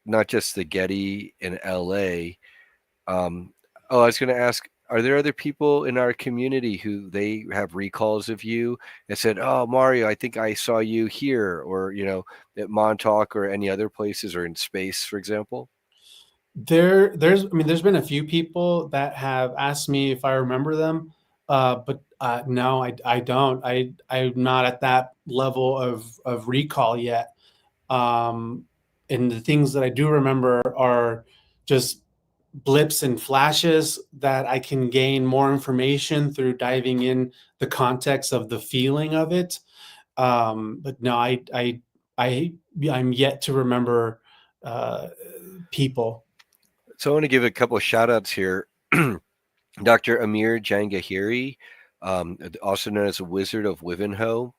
not just the Getty in LA. Oh, I was going to ask, are there other people in our community who they have recalls of you and said, "Oh, Mario, I think I saw you here," or you know, at Montauk or any other places, or in space, for example? There's been a few people that have asked me if I remember them, but no, I don't. I'm not at that level of recall yet. Um, and the things that I do remember are just blips and flashes that I can gain more information through diving in the context of the feeling of it. But no, I I'm yet to remember uh, people. So I want to give a couple of shout outs here. Dr. Amir Jangahiri, also known as the Wizard of Wivenhoe.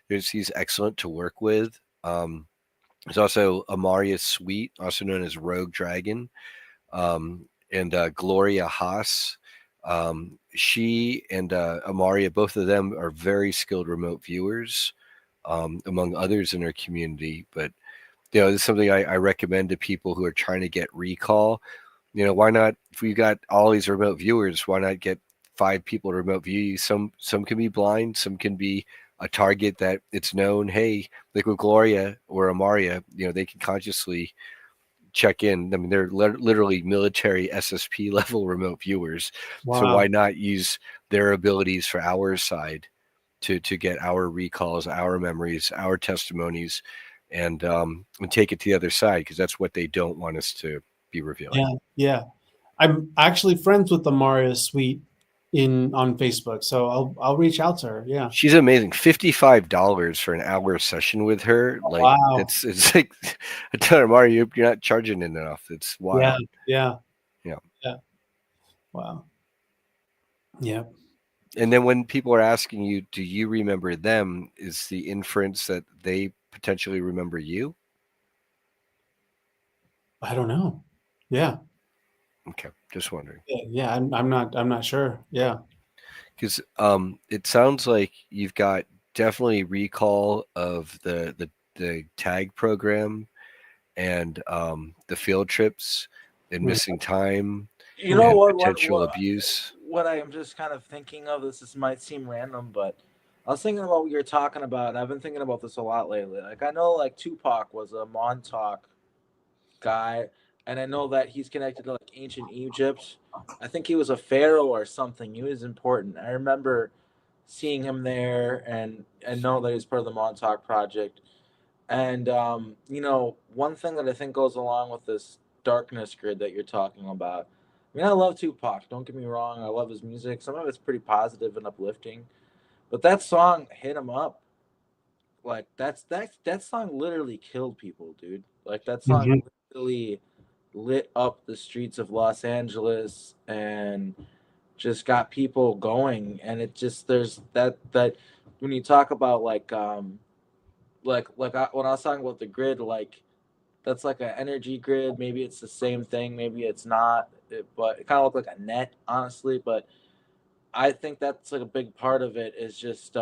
He's excellent to work with. There's also Amaria Sweet, also known as Rogue Dragon, and Gloria Haas. She and Amaria, both of them are very skilled remote viewers, among others in our community. But you know, this is something I recommend to people who are trying to get recall. You know, why not? If we got all these remote viewers, why not get 5 people to remote view you? Some can be blind, some can be a target that it's known. Hey, like with Gloria or Amaria, you know, they can consciously check in. I mean, they're literally military SSP level remote viewers. So Wow. why not use their abilities for our side to get our recalls, our memories, our testimonies, and take it to the other side, because that's what they don't want us to be revealing. Yeah, yeah. I'm actually friends with Amaria Sweet in on Facebook, so I'll reach out to her. Yeah. She's amazing. $55 for an hour session with her. Like Wow. it's like I tell her, Mario, you're not charging it enough. It's Yeah, wild. yeah, Yeah. yeah. Wow. Yeah. And then when people are asking you, do you remember them? Is the inference that they potentially remember you? I don't know. Yeah. Okay, just wondering. Yeah. I'm not sure. Yeah. Because it sounds like you've got definitely recall of the tag program and the field trips and Yeah. missing time You know and what? potential abuse. What I am just kind of thinking of. This might seem random, but I was thinking about what you're talking about, and I've been thinking about this a lot lately. Like I know, like Tupac was a Montauk guy, and I know that he's connected to like ancient Egypt. I think he was a pharaoh or something. He was important. I remember seeing him there, and know that he's part of the Montauk Project. And you know, one thing that I think goes along with this darkness grid that you're talking about. I mean, I love Tupac. Don't get me wrong. I love his music. Some of it's pretty positive and uplifting. But that song "Hit 'Em Up," like that song literally killed people, dude. Like that song Mhm. literally lit up the streets of Los Angeles and just got people going. And it just there's that when you talk about when I was talking about the grid, like that's like an energy grid. Maybe it's the same thing, maybe it's not. But it kind of looked like a net, honestly. But I think that's like a big part of it is just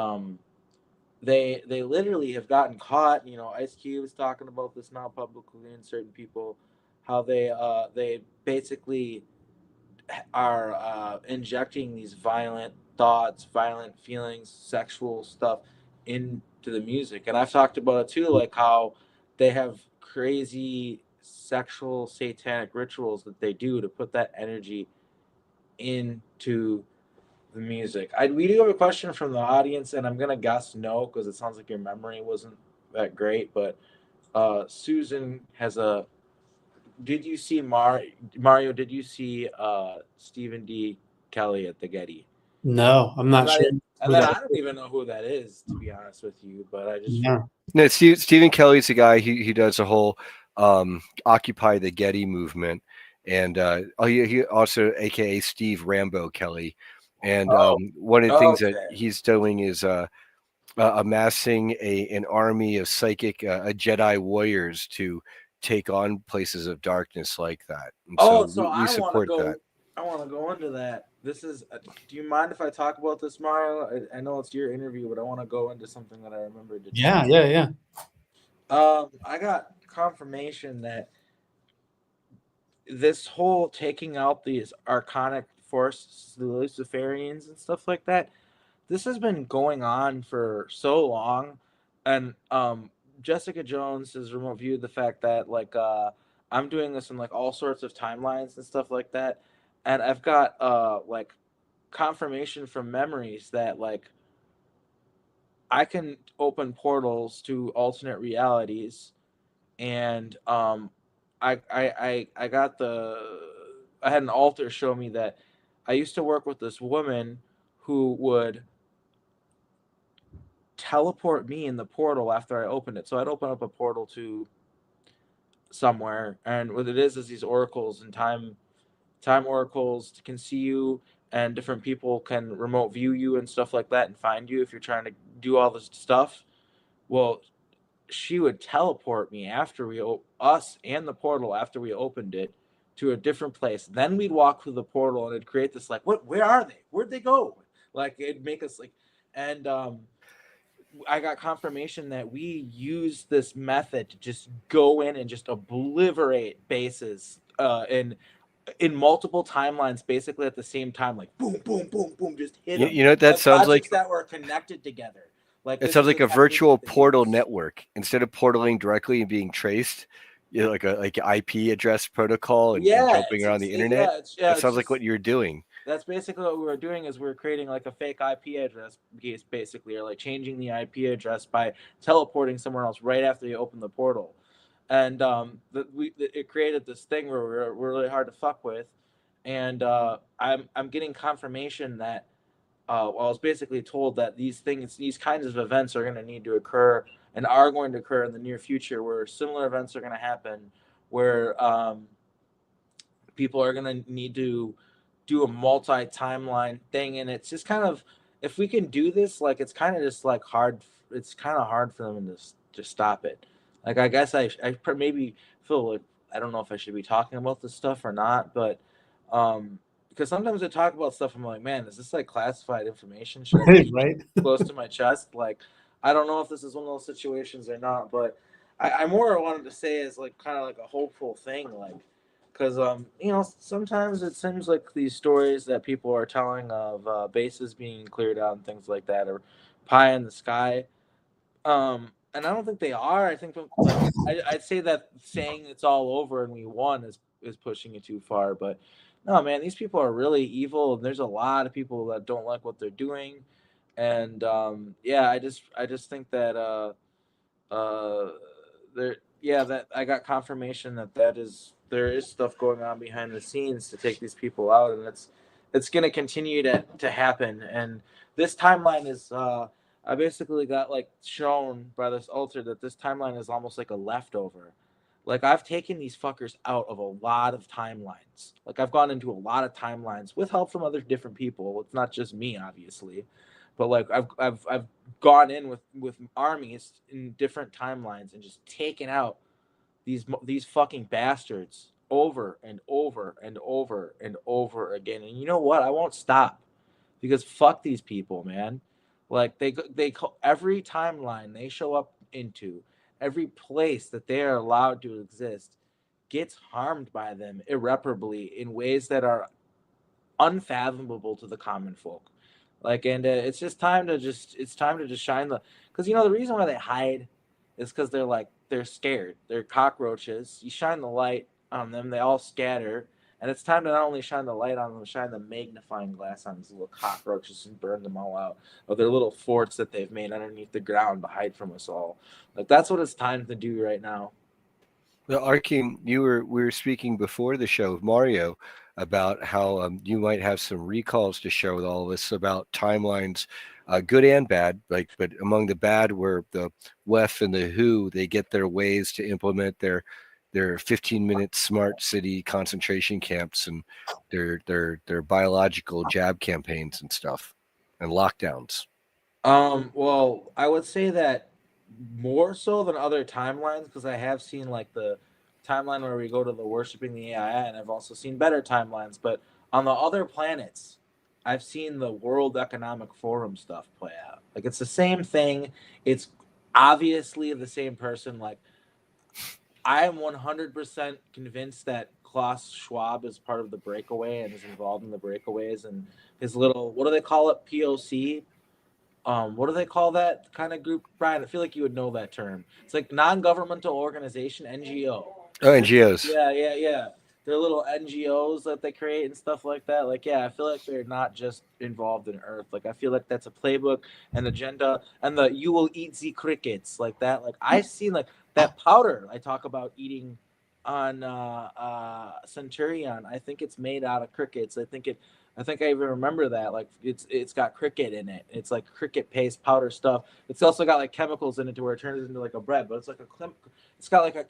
they literally have gotten caught. You know, Ice Cube is talking about this now publicly, and certain people, how they basically are injecting these violent thoughts, violent feelings, sexual stuff into the music. And I've talked about it too, like how they have crazy sexual satanic rituals that they do to put that energy into the music. We do have a question from the audience, and I'm gonna guess no because it sounds like your memory wasn't that great. But Susan has a did you see Mario? Did you see Stephen D. Kelly at the Getty? No, I'm not sure And who then that I don't is. even know who that is, to be honest with you. But I just Yeah. No, Stephen Kelly's the guy. He does a whole Occupy the Getty movement, and he also, AKA Steve Rambo Kelly, and oh, one of the things that okay. he's doing is amassing an army of psychic Jedi warriors to take on places of darkness like that, and so Oh, so we I want to support go. that. I want to go into that. This is. Do you mind if I talk about this, Mario? I know it's your interview, but I want to go into something that I remembered to tell Yeah, you. yeah, yeah. I got confirmation that this whole taking out these archonic forces, the Luciferians and stuff like that, this has been going on for so long, and Jessica Jones has reviewed the fact that I'm doing this in like all sorts of timelines and stuff like that, and I've got like confirmation from memories that like I can open portals to alternate realities, and I got I had an altar show me that I used to work with this woman who would teleport me in the portal after I opened it. So I'd open up a portal to somewhere, and what it is these oracles and time oracles can see you, and different people can remote view you and stuff like that and find you if you're trying to do all this stuff. Well, she would teleport me after us and the portal after we opened it to a different place. Then we'd walk through the portal and it'd create this like, what? Where are they? Where'd they go? Like it'd make us like, and I got confirmation that we use this method to just go in and just obliterate bases in multiple timelines, basically at the same time, like boom, boom, boom, boom, just hit them You know what that like sounds like? projects that were connected together. Like It this sounds is like a exactly virtual what they portal use. network. Instead of portaling directly and being traced, like a IP address protocol and Yeah, jumping around the internet. yeah, That it's sounds like just what you're doing. that's basically what we were doing is we were creating like a fake IP address basically, or like changing the IP address by teleporting somewhere else right after you open the portal, and it created this thing where we're really hard to fuck with, and I'm getting confirmation that well, I was basically told that these kinds of events are going to need to occur and are going to occur in the near future, where similar events are going to happen, where people are going to need to do a multi-timeline thing, and it's just kind of if we can do this, like it's kind of just like hard. It's kind of hard for them to stop it. Like I guess maybe feel like I don't know if I should be talking about this stuff or not, but because sometimes I talk about stuff, I'm like, man, is this like classified information? Should I keep it Right. close to my chest? Like, I don't know if this is one of those situations or not, but I more wanted to say as like kind of like a hopeful thing, like because sometimes it seems like these stories that people are telling of bases being cleared out and things like that are pie in the sky, and I don't think they are. I think like I'd say that saying it's all over and we won is pushing it too far, but no, man, these people are really evil, and there's a lot of people that don't like what they're doing, and yeah, I just think that uh there yeah, that I got confirmation there is stuff going on behind the scenes to take these people out, and it's going to continue to happen. And this timeline is I basically got like shown by this altar that this timeline is almost like a leftover. Like I've taken these fuckers out of a lot of timelines. Like I've gone into a lot of timelines with help from other different people. It's not just me, obviously, but like I've gone in with armies in different timelines and just taken out these fucking bastards over and over and over and over again. And you know what? I won't stop because fuck these people, man. Like every timeline they show up into, every place that they are allowed to exist gets harmed by them irreparably in ways that are unfathomable to the common folk. Like, and it's time to just shine the, because the reason why they hide is because they're scared. They're cockroaches. You shine the light on them, they all scatter, and it's time to not only shine the light on them, shine the magnifying glass on these little cockroaches and burn them all out of their little forts that they've made underneath the ground to hide from us all. Like that's what it's time to do right now. Well, Arkim, we were speaking before the show with Mario about how you might have some recalls to share with all of us about timelines, good and bad. Like, but among the bad, where the WEF and the WHO they get their ways to implement their 15-minute smart city concentration camps and their biological jab campaigns and stuff and lockdowns. Well, I would say that more so than other timelines because I have seen like the timeline where we go to the worshiping the AI, and I've also seen better timelines. But on the other planets, I've seen the World Economic Forum stuff play out. Like it's the same thing. It's obviously the same person. Like I am 100% convinced that Klaus Schwab is part of the breakaway and is involved in the breakaways and his little, what do they call it? POC, what do they call that kind of group, Brian? I feel like you would know that term. It's like non-governmental organization, NGO. Oh, NGOs. Yeah. They're little NGOs that they create and stuff like that. Like, yeah, I feel like they're not just involved in Earth. Like, I feel like that's a playbook and agenda, and the "you will eat the crickets" like that. Like, I've seen like that powder I talk about eating on Centurion. I think it's made out of crickets. I think I even remember that. Like it's got cricket in it. It's like cricket paste powder stuff. It's also got like chemicals in it to where it turns into like a bread, but it's like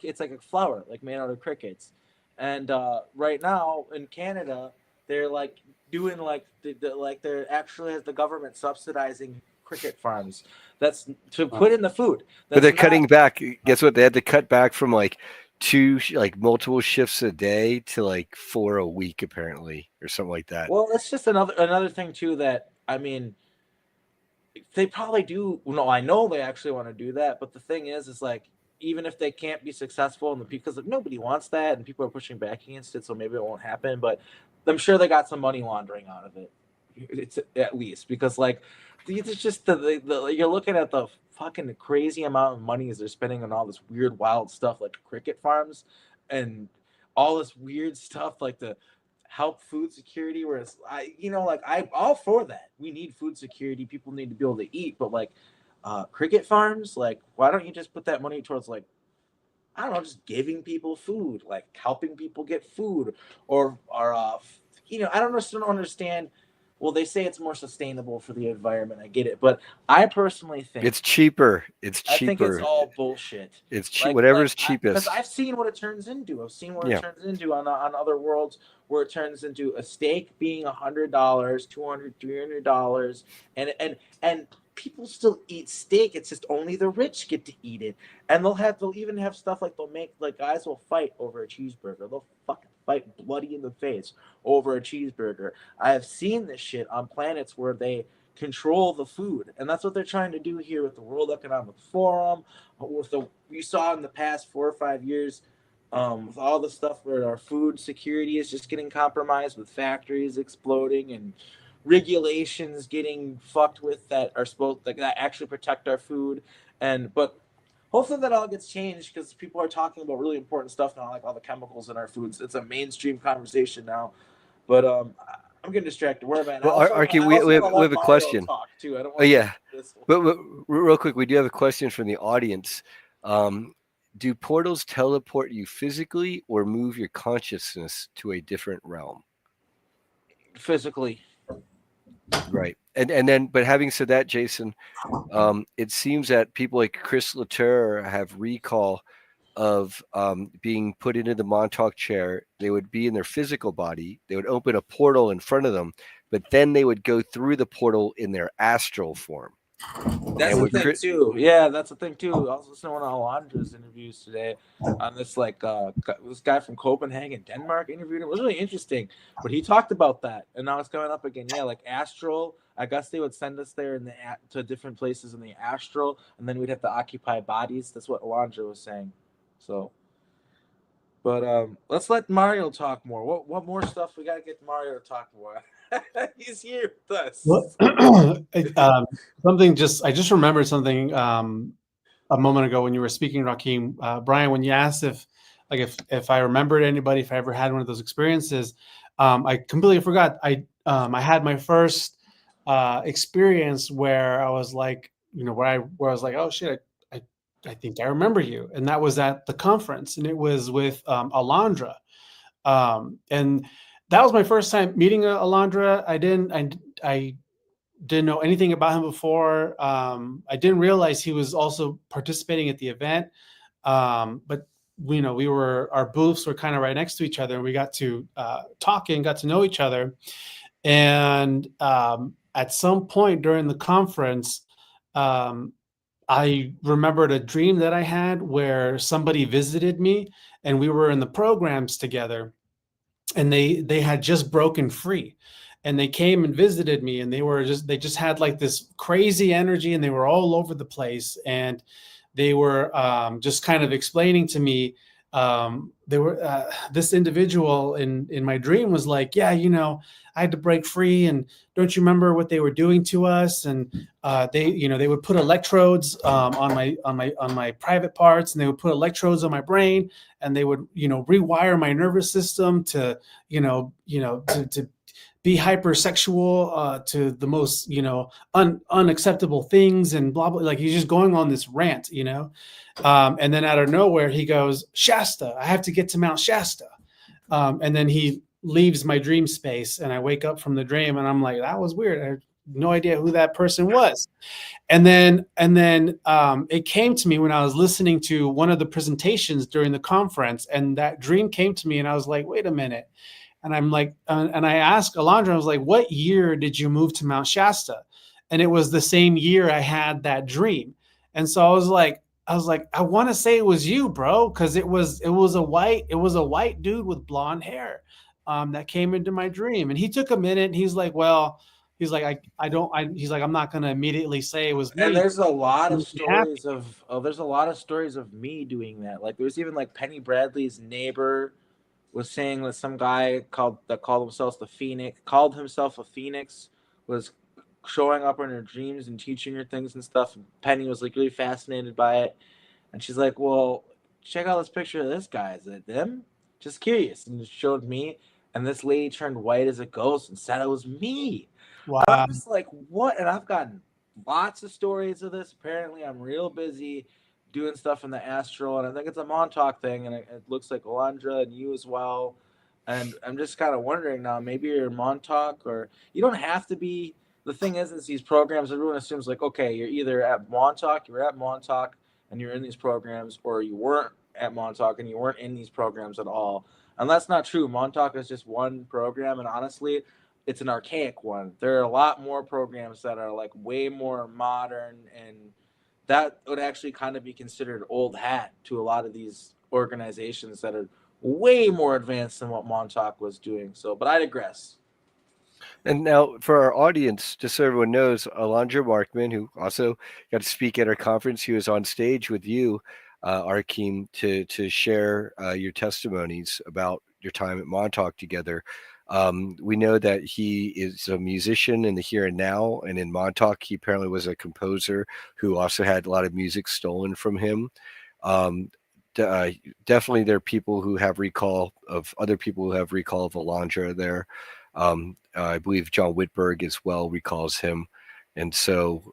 it's like a flour like made out of crickets. And right now in Canada, they're like doing like like they're actually has the government subsidizing cricket farms. That's to put in the food. But they're That's cutting back. Guess what? They had to cut back from like like multiple shifts a day to like 4 a week, apparently, or something like that. Well, it's just another thing too that I mean, they probably do. No, I know they actually want to do that, but the thing is like even if they can't be successful, and because nobody wants that, and people are pushing back against it, so maybe it won't happen. But I'm sure they got some money laundering out of it. It's at least because like it's just you're looking at the fucking crazy amount of money they're spending on all this weird wild stuff like cricket farms and all this weird stuff like the help food security, whereas I'm all for that. We need food security, people need to be able to eat, but like cricket farms, like why don't you just put that money towards like I don't know, just giving people food, like helping people get food, or I don't understand. Well, they say it's more sustainable for the environment. I get it, but I personally think It's cheaper. It's I think it's cheaper. all bullshit. It's cheap. Whatever's cheapest. Because I've seen what it turns into. I've seen what it turns into on other worlds, where it turns into a steak being $100, $200, $300, and people still eat steak. It's just only the rich get to eat it, and they'll even have stuff like guys will fight over a cheeseburger. They'll fucking fight bloody in the face over a cheeseburger. I have seen this shit on planets where they control the food, and that's what they're trying to do here with the World Economic Forum, with we saw in the past 4 or 5 years, with all the stuff where our food security is just getting compromised, with factories exploding and regulations getting fucked with that are supposed that actually protect our food. But hopefully that all gets changed because people are talking about really important stuff now, like all the chemicals in our foods. It's a mainstream conversation now. But I'm getting distracted. Where am I? Well, Arky, we have a question. Talk too. I don't Oh yeah, but real quick, we do have a question from the audience. Do portals teleport you physically or move your consciousness to a different realm? Physically. Right. And then, but having said that, Jason, it seems that people like Chris Latour have recall of being put into the Montauk chair. They would be in their physical body. They would open a portal in front of them, but then they would go through the portal in their astral form. That's the thing too. Yeah, that's the thing too. I was listening to one of Alondra's interviews today on this this guy from Copenhagen, Denmark interviewed him. It was really interesting, but he talked about that, and now it's coming up again. Yeah, like astral. I guess they would send us there to different places in the astral, and then we'd have to occupy bodies. That's what Alondra was saying. So, but let's let Mario talk more. What more stuff we gotta get Mario to talk more? He's here with us. I just remembered something a moment ago when you were speaking, Rakeem. Brian, when you asked if I remembered anybody, if I ever had one of those experiences, I completely forgot. I had my first experience where I was like, where I was like, oh shit, think I remember you. And that was at the conference, and it was with Alondra. And that was my first time meeting Alondra. I didn't know anything about him before. I didn't realize he was also participating at the event. But our booths were kind of right next to each other, and we got to talk and got to know each other. And at some point during the conference, I remembered a dream that I had where somebody visited me, and we were in the programs together, and they had just broken free, and they came and visited me, and they just had like this crazy energy, and they were all over the place, and they were just kind of explaining to me. They were This individual in my dream was like, yeah, I had to break free, and don't you remember what they were doing to us? And they would put electrodes on my private parts, and they would put electrodes on my brain, and they would rewire my nervous system to to be hypersexual to the most unacceptable things, and blah blah. Like, he's just going on this rant, and then out of nowhere he goes, Shasta, I have to get to Mount Shasta, and then he leaves my dream space, and I wake up from the dream, and I'm like, that was weird. I had no idea who that person was. And then it came to me when I was listening to one of the presentations during the conference, and that dream came to me, and I was like, wait a minute. And I'm like, and I asked Alondra, I was like, what year did you move to Mount Shasta? And it was the same year I had that dream. And so I was like, I want to say it was you, bro, because it was a white dude with blonde hair that came into my dream. And he took a minute, and he's like, well, he's like, he's like, I'm not gonna immediately say it was me. And there's a lot of Happy. stories there's a lot of stories of me doing that. Like, there's even like Penny Bradley's neighbor was saying that some guy called himself a phoenix was showing up in her dreams and teaching her things and stuff. And Penny was like really fascinated by it, and she's like, "Well, check out this picture of this guy. Is it them?" Just curious, and it showed me. And this lady turned white as a ghost and said it was me. Wow. I'm just like, what? And I've gotten lots of stories of this. Apparently, I'm real busy doing stuff in the astral, and I think it's a Montauk thing, and it looks like Alondra and you as well. And I'm just kind of wondering now, maybe you're Montauk, or you don't have to be. The thing is these programs, everyone assumes like, okay, you're either at Montauk, and you're in these programs, or you weren't at Montauk and you weren't in these programs at all. And that's not true. Montauk is just one program, and honestly, it's an archaic one. There are a lot more programs that are like way more modern, and that would actually kind of be considered old hat to a lot of these organizations that are way more advanced than what Montauk was doing. So, but I digress. And now, for our audience, just so everyone knows, Alondra Markman, who also got to speak at our conference, he was on stage with you, Arkeem, to share your testimonies about your time at Montauk together. We know that he is a musician in the here and now, and in Montauk, he apparently was a composer who also had a lot of music stolen from him. Definitely, there are people who have recall of other people who have recall of Alondra there. I believe John Whitberg as well recalls him. And so,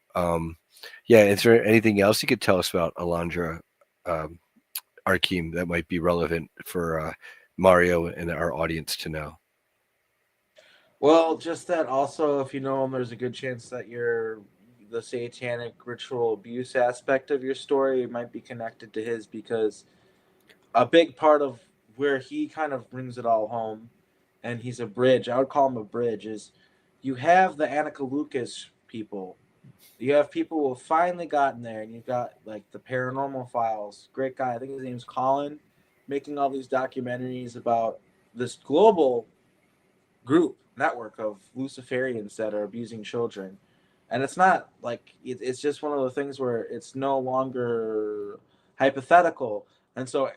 yeah, is there anything else you could tell us about Alondra, Arkeem, that might be relevant for Mario and our audience to know? Well, just that also, if you know him, there's a good chance that the satanic ritual abuse aspect of your story might be connected to his, because a big part of where he kind of brings it all home, and he's a bridge, I would call him a bridge, is you have the Annika Lucas people. You have people who have finally gotten there, and you've got like the Paranormal Files, great guy, I think his name's Colin, making all these documentaries about this global group network of Luciferians that are abusing children. And it's not like it's just one of the things where it's no longer hypothetical. And so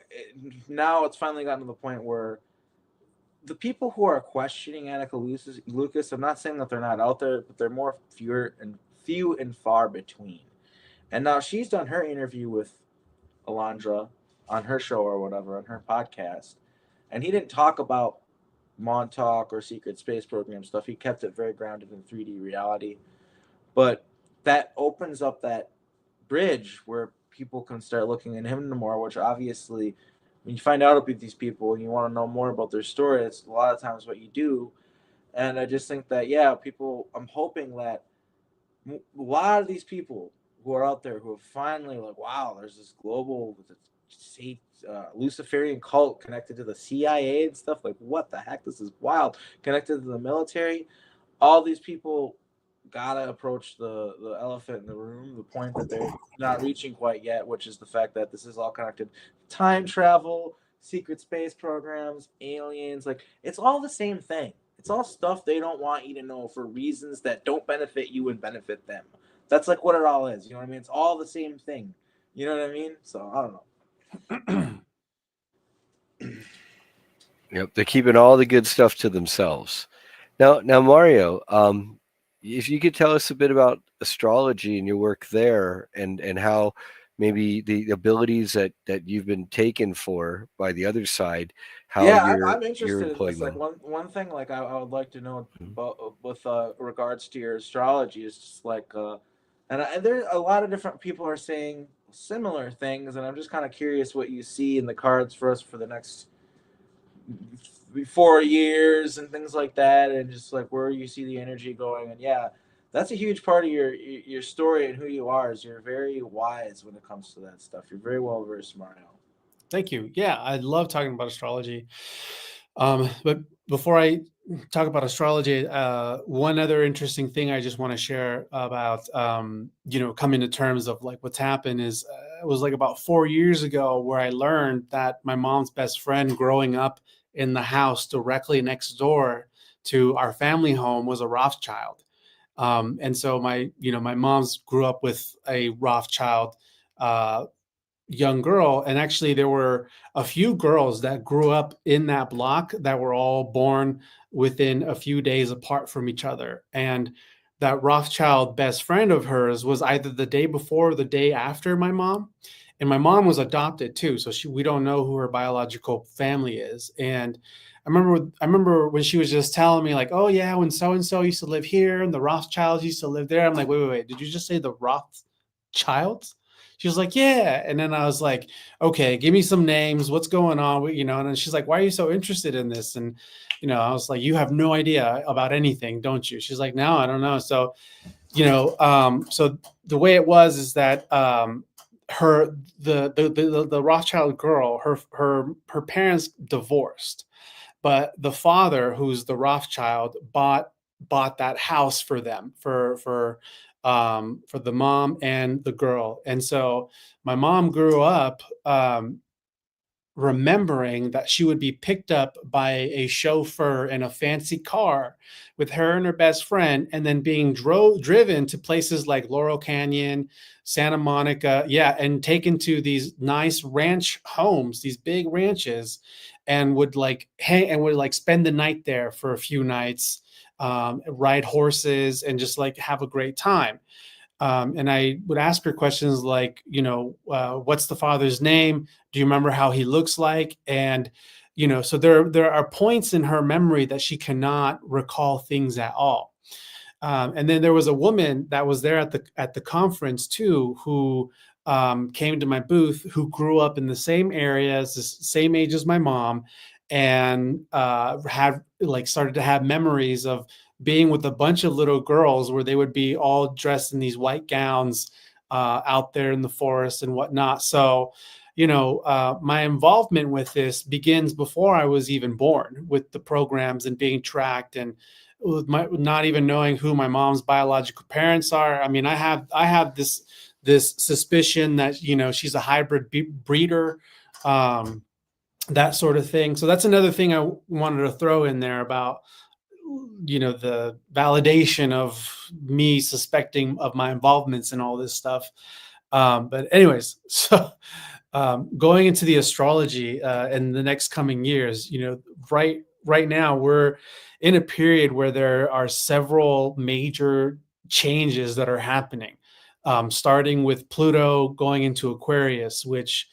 now it's finally gotten to the point where the people who are questioning Annika Lucas, I'm not saying that they're not out there, but they're more few and far between. And now she's done her interview with Alondra on her show or whatever, on her podcast. And he didn't talk about Montauk or secret space program stuff. He kept it very grounded in 3D reality. But that opens up that bridge where people can start looking into him more, which obviously when you find out about these people and you want to know more about their story, it's a lot of times what you do. And I just think that, yeah, people, I'm hoping that a lot of these people who are out there who are finally like, wow, there's this global Luciferian cult connected to the CIA and stuff. Like, what the heck? This is wild. Connected to the military. All these people gotta approach the elephant in the room, the point that they're not reaching quite yet, which is the fact that this is all connected. Time travel, secret space programs, aliens, like it's all the same thing. It's all stuff they don't want you to know for reasons that don't benefit you and benefit them. That's like what it all is. You know what I mean? It's all the same thing. You know what I mean? So I don't know. Yep, they're keeping all the good stuff to themselves. Now, Mario, if you could tell us a bit about astrology and your work there, and how maybe the abilities that you've been taken for by the other side, how I'm you're interested in employing this. Like them. one thing, like I would like to know Mhm. about, with regards to your astrology is just like, and there a lot of different people are saying similar things, and I'm just kind of curious what you see in the cards for us for the next 4 years and things like that, and just like where you see the energy going. And yeah, that's a huge part of your story and who you are. Is you're very wise when it comes to that stuff. You're very well versed, Mario. Thank you. Yeah, I love talking about astrology. But before I talk about astrology, one other interesting thing I just want to share about, coming to terms of like what's happened is it was like about 4 years ago where I learned that my mom's best friend growing up in the house directly next door to our family home was a Rothschild. And so my mom's grew up with a Rothschild uh, young girl, and actually there were a few girls that grew up in that block that were all born within a few days apart from each other. And that Rothschild best friend of hers was either the day before or the day after my mom, and my mom was adopted too, so we don't know who her biological family is. And I remember when she was just telling me like, oh yeah, when so and so used to live here and the Rothschilds used to live there. I'm like, wait, did you just say the Rothschilds? She was like, yeah. And then I was like, okay, give me some names. What's going on? And then she's like, why are you so interested in this? And, I was like, you have no idea about anything, don't you? She's like, no, I don't know. So, so the way it was is that the Rothschild girl, her parents divorced, but the father, who's the Rothschild, bought that house for them for the mom and the girl. And so my mom grew up remembering that she would be picked up by a chauffeur in a fancy car with her and her best friend, and then being driven to places like Laurel Canyon, Santa Monica, and taken to these nice ranch homes, these big ranches, and would like spend the night there for a few nights, ride horses, and just like have a great time. And I would ask her questions like, what's the father's name? Do you remember how he looks like? And, so there are points in her memory that she cannot recall things at all. And then there was a woman that was there at the conference too, who came to my booth, who grew up in the same area, the same age as my mom, and had started to have memories of being with a bunch of little girls where they would be all dressed in these white gowns out there in the forest and whatnot. So, my involvement with this begins before I was even born, with the programs and being tracked, and with not even knowing who my mom's biological parents are. I mean, I have this suspicion that, she's a hybrid breeder, that sort of thing. So that's another thing I wanted to throw in there about, the validation of me suspecting of my involvements in all this stuff. But anyways, so going into the astrology in the next coming years, right now we're in a period where there are several major changes that are happening, starting with Pluto going into Aquarius, which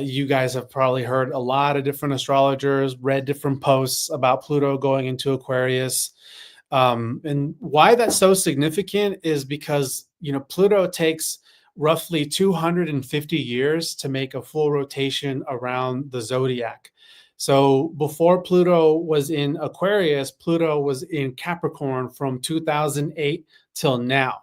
you guys have probably heard a lot of different astrologers, read different posts about Pluto going into Aquarius. And why that's so significant is because, Pluto takes roughly 250 years to make a full rotation around the zodiac. So before Pluto was in Aquarius, Pluto was in Capricorn from 2008 till now.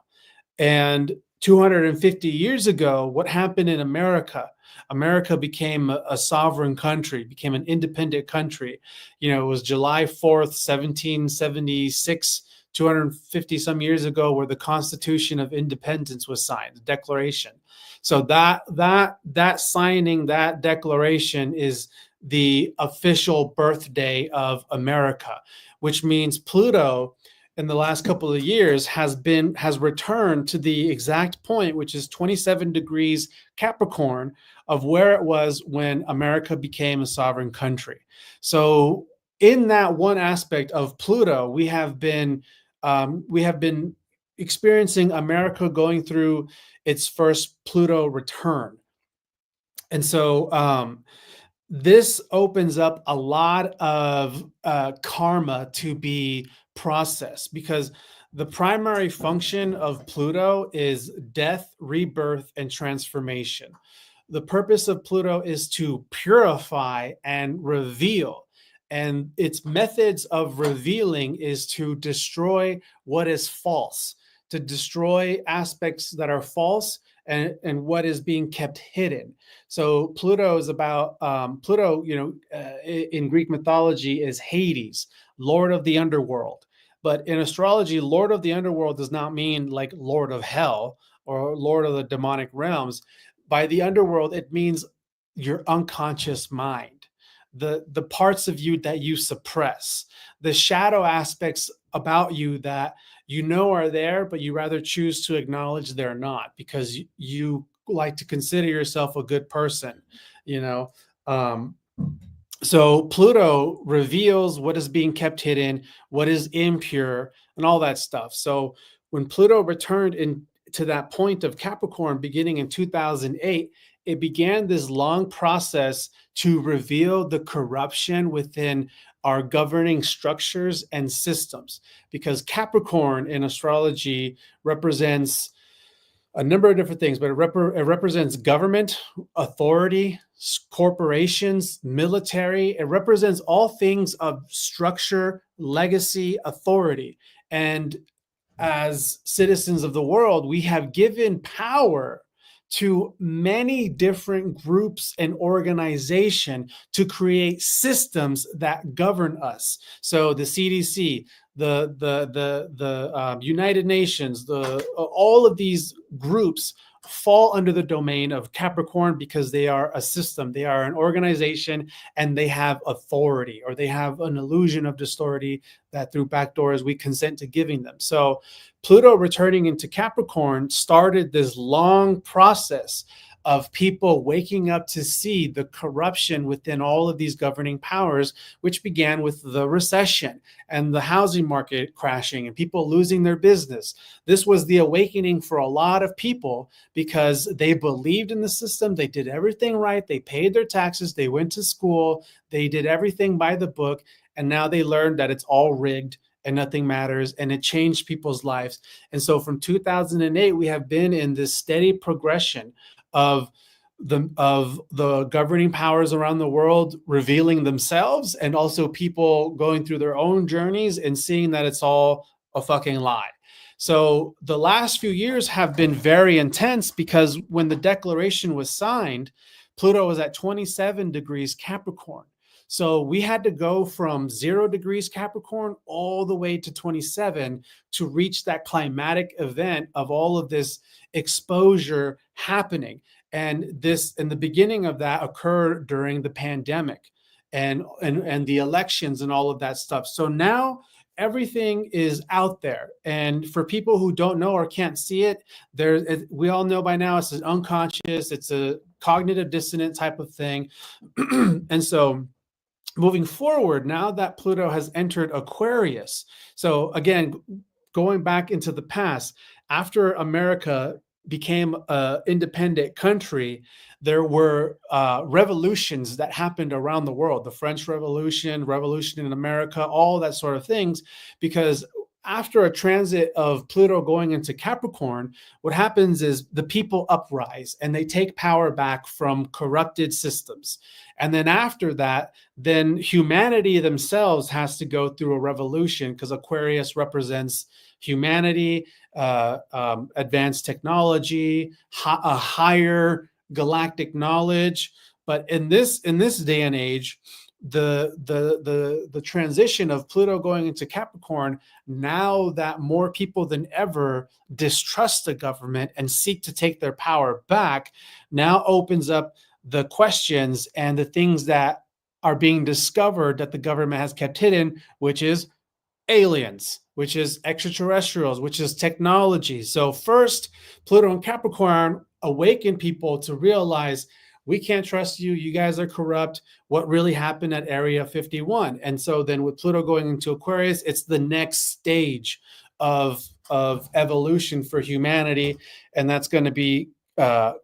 And 250 years ago, what happened in America? America became a sovereign country, became an independent country. It was July 4th, 1776, 250 some years ago, where the Constitution of Independence was signed, the Declaration. So that signing, that declaration is the official birthday of America, which means Pluto in the last couple of years has returned to the exact point, which is 27 degrees Capricorn, of where it was when America became a sovereign country. So in that one aspect of Pluto, we have been experiencing America going through its first Pluto return. And so this opens up a lot of karma to be processed, because the primary function of Pluto is death, rebirth, and transformation. The purpose of Pluto is to purify and reveal. And its methods of revealing is to destroy what is false, to destroy aspects that are false, and what is being kept hidden. So Pluto is about Pluto, in Greek mythology is Hades, Lord of the underworld. But in astrology, Lord of the underworld does not mean like Lord of hell or Lord of the demonic realms. By the underworld, it means your unconscious mind, the parts of you that you suppress, the shadow aspects about you that are there, but you rather choose to acknowledge they're not, because you like to consider yourself a good person, So Pluto reveals what is being kept hidden, what is impure, and all that stuff. So when Pluto returned to that point of Capricorn beginning in 2008, it began this long process to reveal the corruption within our governing structures and systems, because Capricorn in astrology represents a number of different things, but it represents government, authority, corporations, military. It represents all things of structure, legacy, authority. And as citizens of the world, we have given power to many different groups and organization to create systems that govern us. So the CDC, the United Nations, all of these groups fall under the domain of Capricorn, because they are a system, they are an organization, and they have authority, or they have an illusion of authority that through back doors we consent to giving them. So Pluto returning into Capricorn started this long process of people waking up to see the corruption within all of these governing powers, which began with the recession and the housing market crashing and people losing their business. This was the awakening for a lot of people, because they believed in the system. They did everything right. They paid their taxes. They went to school. They did everything by the book. And now they learned that it's all rigged and nothing matters, and it changed people's lives. And so from 2008, we have been in this steady progression of the governing powers around the world revealing themselves, and also people going through their own journeys and seeing that it's all a fucking lie. So the last few years have been very intense, because when the declaration was signed, Pluto was at 27 degrees Capricorn. So we had to go from 0 degrees Capricorn all the way to 27 to reach that climatic event of all of this exposure happening. And the beginning of that occurred during the pandemic and the elections and all of that stuff. So now everything is out there. And for people who don't know or can't see it, we all know by now it's an unconscious, it's a cognitive dissonant type of thing. And so moving forward, now that Pluto has entered Aquarius, so again, going back into the past, after America became an independent country, there were revolutions that happened around the world. The French Revolution in America, all that sort of things, because after a transit of Pluto going into Capricorn, what happens is the people uprise and they take power back from corrupted systems. And then after that, then humanity themselves has to go through a revolution, because Aquarius represents humanity, advanced technology, a higher galactic knowledge. But in this day and age, the transition of Pluto going into Capricorn, now that more people than ever distrust the government and seek to take their power back, now opens up the questions and the things that are being discovered that the government has kept hidden, which is aliens, which is extraterrestrials, which is technology. So first, Pluto and Capricorn awaken people to realize, we can't trust you. You guys are corrupt. What really happened at Area 51? And so then with Pluto going into Aquarius, it's the next stage of evolution for humanity. And that's going to be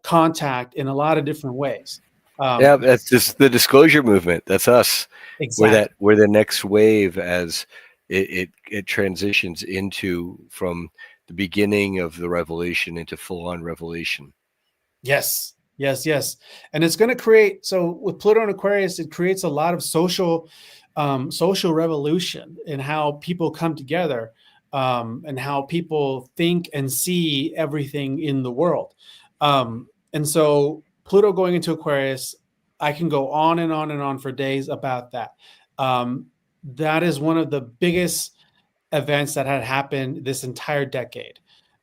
contact in a lot of different ways. Yeah, that's just the disclosure movement. That's us. Exactly. We're the next wave as it transitions from the beginning of the revelation into full-on revelation. Yes. And it's going to create, so with Pluto and Aquarius, it creates a lot of social revolution in how people come together, and how people think and see everything in the world. And so Pluto going into Aquarius, I can go on and on and on for days about that. That is one of the biggest events that had happened this entire decade.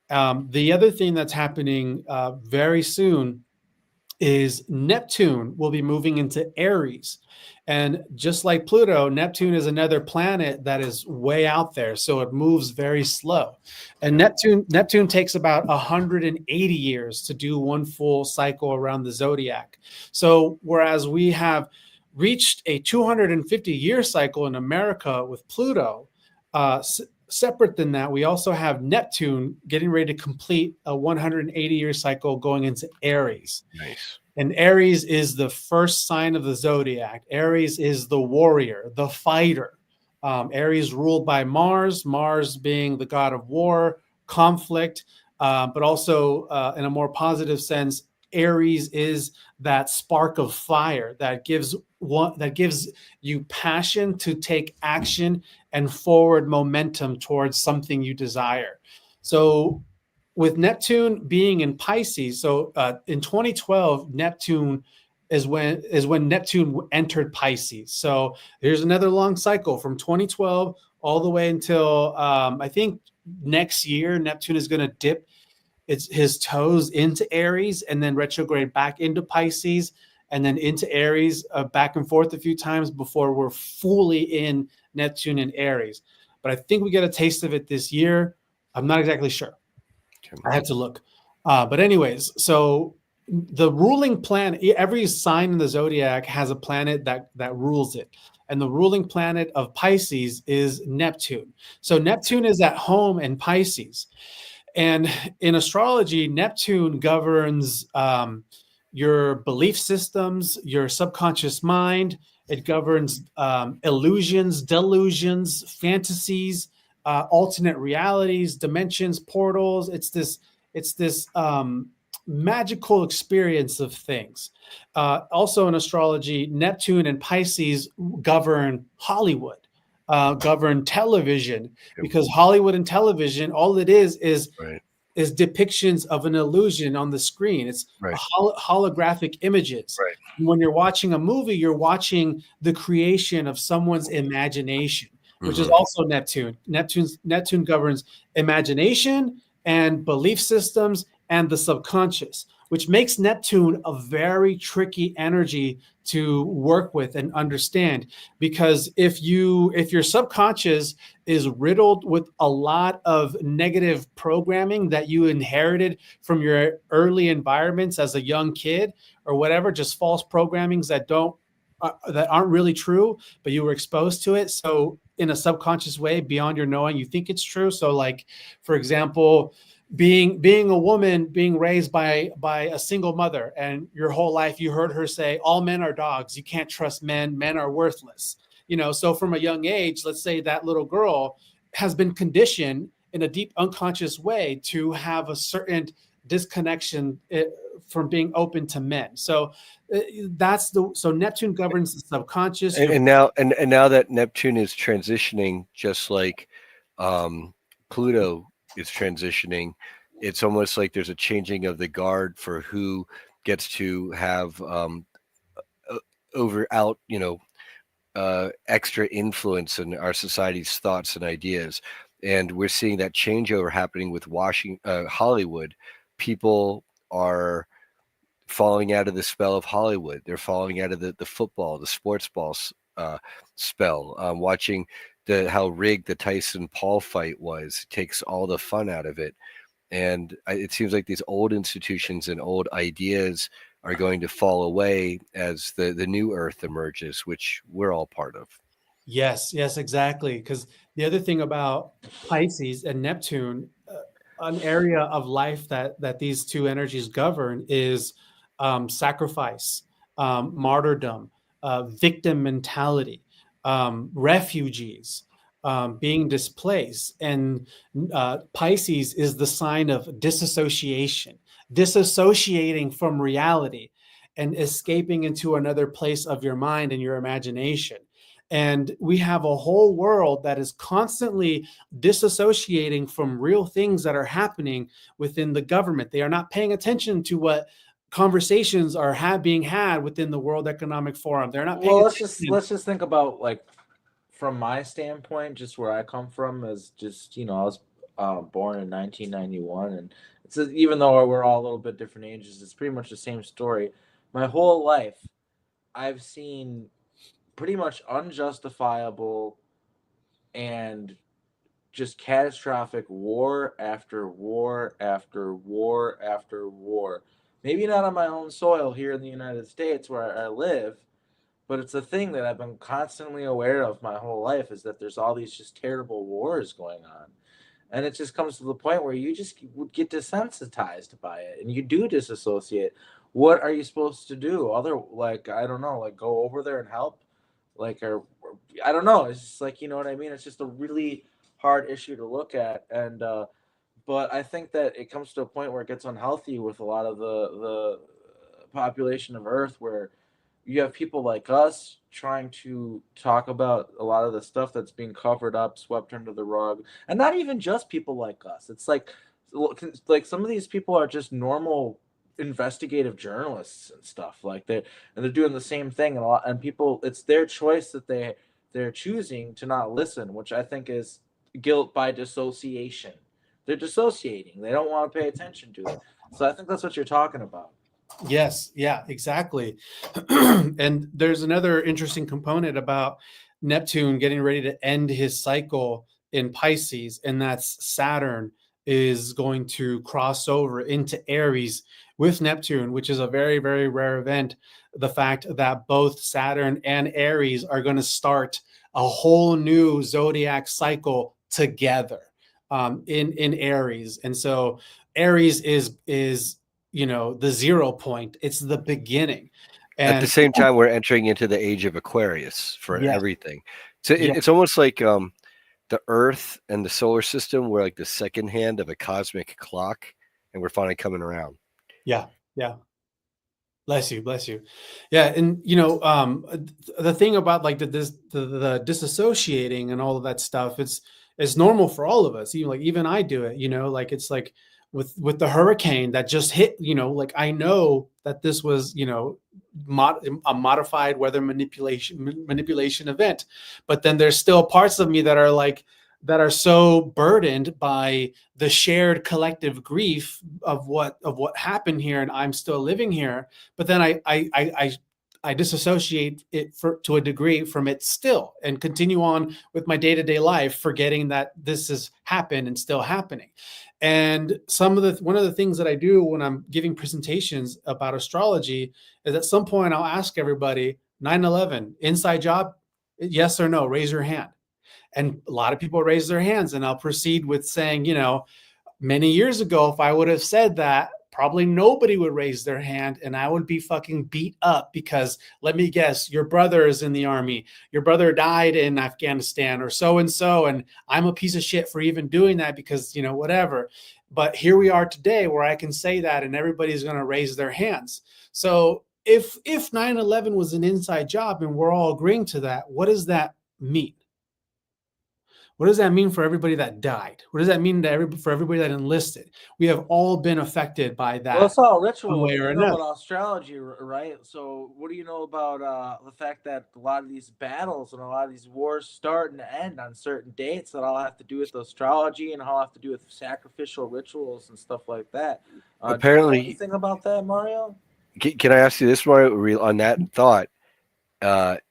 The other thing that's happening very soon is Neptune will be moving into Aries. And just like Pluto, Neptune is another planet that is way out there. So it moves very slow. And Neptune takes about 180 years to do one full cycle around the zodiac. So whereas we have reached a 250-year cycle in America with Pluto, separate than that, we also have Neptune getting ready to complete a 180-year cycle going into Aries. Nice. And Aries is the first sign of the zodiac. Aries is the warrior, the fighter. Aries ruled by Mars being the god of war, conflict, but also in a more positive sense, Aries is that spark of fire that gives you passion to take action and forward momentum towards something you desire. So with Neptune being in Pisces, so in 2012, Neptune is when Neptune entered Pisces. So here's another long cycle from 2012 all the way until I think next year, Neptune is going to dip his toes into Aries and then retrograde back into Pisces and then into Aries, back and forth a few times before we're fully in Neptune and Aries. But I think we get a taste of it this year. I'm not exactly sure. I had to look. But anyways, so the ruling planet, every sign in the zodiac has a planet that rules it. And the ruling planet of Pisces is Neptune. So Neptune is at home in Pisces. And in astrology, Neptune governs your belief systems, your subconscious mind. It governs illusions, delusions, fantasies, alternate realities, dimensions, portals. It's this magical experience of things. Also in astrology, Neptune and Pisces govern Hollywood, govern television, because Hollywood and television, all it is depictions of an illusion on the screen. It's holographic images. Right. When you're watching a movie, you're watching the creation of someone's imagination, which is also Neptune. Neptune governs imagination and belief systems and the subconscious, which makes Neptune a very tricky energy to work with and understand. Because if your subconscious is riddled with a lot of negative programming that you inherited from your early environments as a young kid or whatever, just false programmings that aren't really true, but you were exposed to it. So in a subconscious way, beyond your knowing, you think it's true. So like, for example, being a woman, being raised by a single mother, and your whole life you heard her say, all men are dogs. You can't trust men. Men are worthless. So from a young age, let's say that little girl has been conditioned in a deep unconscious way to have a certain disconnection from being open to men. So so Neptune governs the subconscious. And now that Neptune is transitioning, just like Pluto is transitioning, it's almost like there's a changing of the guard for who gets to have extra influence in our society's thoughts and ideas. And we're seeing that changeover happening with Hollywood. People are falling out of the spell of Hollywood. They're falling out of the football, the sports ball spell. Watching how rigged the Tyson Paul fight was takes all the fun out of it. And it seems like these old institutions and old ideas are going to fall away as the new Earth emerges, which we're all part of. Yes, exactly. Because the other thing about Pisces and Neptune, an area of life that these two energies govern is sacrifice, martyrdom, victim mentality, refugees, being displaced. And Pisces is the sign of disassociation, disassociating from reality and escaping into another place of your mind and your imagination. And we have a whole world that is constantly disassociating from real things that are happening within the government. They are not paying attention to what conversations are being had within the World Economic Forum. They're not paying attention. Let's just think about, like, from my standpoint, just where I come from is just, I was born in 1991, and even though we're all a little bit different ages, it's pretty much the same story. My whole life, I've seen pretty much unjustifiable and just catastrophic war after war after war after war. Maybe not on my own soil here in the United States where I live, but it's a thing that I've been constantly aware of my whole life, is that there's all these just terrible wars going on. And it just comes to the point where you just would get desensitized by it, and you do disassociate. What are you supposed to do? I don't know, like, go over there and help? Or I don't know. It's just like, you know what I mean? It's just a really hard issue to look at. And, but I think that it comes to a point where it gets unhealthy with a lot of the population of Earth, where you have people like us trying to talk about a lot of the stuff that's being covered up, swept under the rug. And not even just people like us. It's like some of these people are just normal investigative journalists and stuff they're doing the same thing, and people, it's their choice that they're choosing to not listen, which I think is guilt by dissociation. They're dissociating. They don't want to pay attention to it. So I think that's what you're talking about. Yes, yeah, exactly. And there's another interesting component about Neptune getting ready to end his cycle in Pisces, and that's Saturn is going to cross over into Aries with Neptune, which is a very, very rare event. The fact that both Saturn and Aries are going to start a whole new zodiac cycle together in Aries. And so Aries is the 0 point. It's the beginning. And at the same time, we're entering into the age of Aquarius for everything. So it's almost like the Earth and the solar system were like the second hand of a cosmic clock, and we're finally coming around. Yeah. Bless you. Yeah. And, the thing about like the disassociating and all of that stuff, it's normal for all of us. Even I do it, it's like with the hurricane that just hit, I know that this was, a modified weather manipulation event, but then there's still parts of me that are so burdened by the shared collective grief of what happened here, and I'm still living here. But then I disassociate it to a degree from it still, and continue on with my day-to-day life, forgetting that this has happened and still happening. And one of the things that I do when I'm giving presentations about astrology is at some point I'll ask everybody, 9/11, inside job, yes or no, raise your hand. And a lot of people raise their hands, and I'll proceed with saying, many years ago, if I would have said that, probably nobody would raise their hand, and I would be fucking beat up because, let me guess, your brother is in the army, your brother died in Afghanistan, or so and so, and I'm a piece of shit for even doing that because, you know, whatever. But here we are today where I can say that and everybody's going to raise their hands. So if 9/11 was an inside job and we're all agreeing to that, what does that mean? What does that mean for everybody that died? What does that mean for everybody that enlisted? We have all been affected by that. Well, it's all one ritual. way or You know another. about astrology, right? So, what do you know about the fact that a lot of these battles and a lot of these wars start and end on certain dates that all have to do with astrology and all have to do with sacrificial rituals and stuff like that? Do you know Apparently, anything about that, Mario? can I ask you this, Mario, on that thought?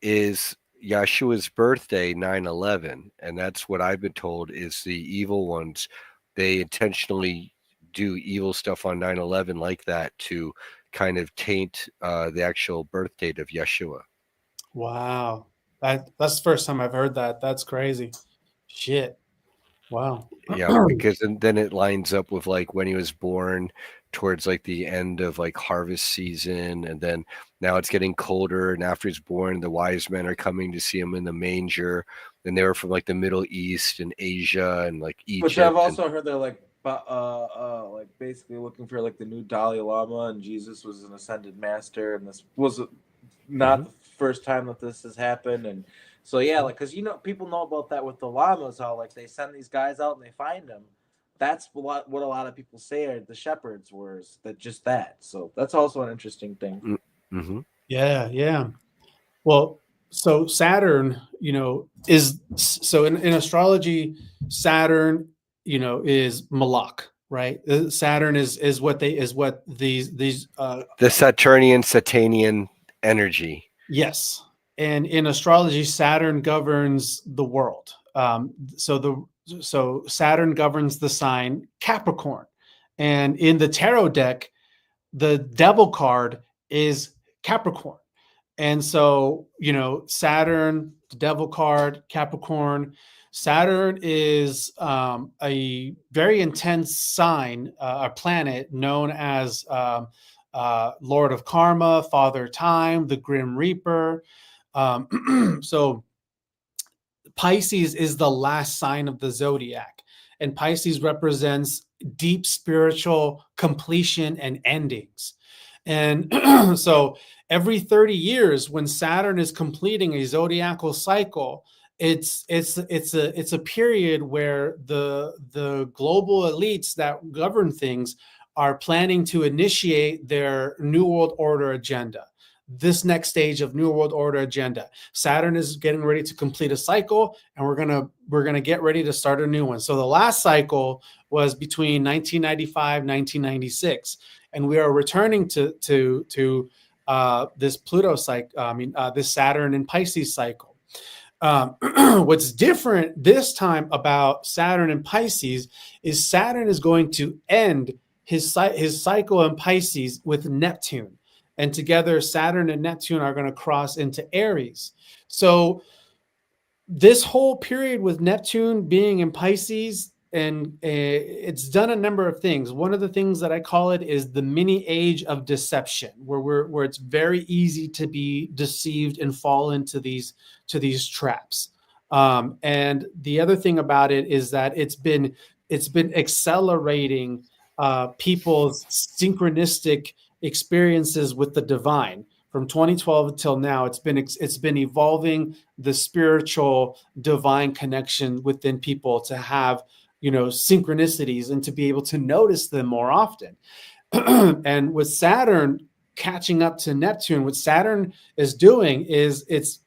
Is Yeshua's birthday 9/11, and that's what I've been told is the evil ones. They intentionally do evil stuff on 9/11 like that to kind of taint the actual birth date of Yeshua. Wow. That's the first time I've heard that. That's crazy. Shit. Wow. Yeah, because then it lines up with like when he was born towards like the end of like harvest season, and then now it's getting colder, and after he's born, the wise men are coming to see him in the manger, and they were from like the Middle East and Asia and like Egypt. Which I've also heard they're like basically looking for like the new Dalai Lama, and Jesus was an ascended master, and this was not the first time that this has happened. And so yeah, like, because you know, people know about that with the llamas, how like they send these guys out and they find them. That's what a lot of people say are the shepherds were, that. So that's also an interesting thing. Mm-hmm. Yeah. Well, so Saturn, you know, is so in astrology, Saturn, you know, is Malak, right? Saturn is what these the Saturnian Satanian energy. Yes. And in astrology, Saturn governs the world. So Saturn governs the sign Capricorn. And in the tarot deck, the devil card is Capricorn. And so, you know, Saturn, the devil card, Capricorn. Saturn is a very intense sign, a planet known as Lord of Karma, Father Time, the Grim Reaper. So Pisces is the last sign of the zodiac, and Pisces represents deep spiritual completion and endings. And so every 30 years, when Saturn is completing a zodiacal cycle, it's a period where the global elites that govern things are planning to initiate their New World Order agenda. This next stage of New World Order agenda. Saturn is getting ready to complete a cycle, and we're gonna get ready to start a new one. So the last cycle was between 1995, 1996, and we are returning to this Pluto cycle. This Saturn and Pisces cycle. What's different this time about Saturn and Pisces is Saturn is going to end his cycle in Pisces with Neptune. And together, Saturn and Neptune are going to cross into Aries. So this whole period with Neptune being in Pisces, and it's done a number of things. One of the things that I call it is the mini age of deception, where it's very easy to be deceived and fall into these traps. And the other thing about it is that it's been accelerating people's synchronistic experiences with the divine. From 2012 until now, it's been evolving the spiritual divine connection within people to have, you know, synchronicities and to be able to notice them more often. And with Saturn catching up to Neptune, what Saturn is doing is it's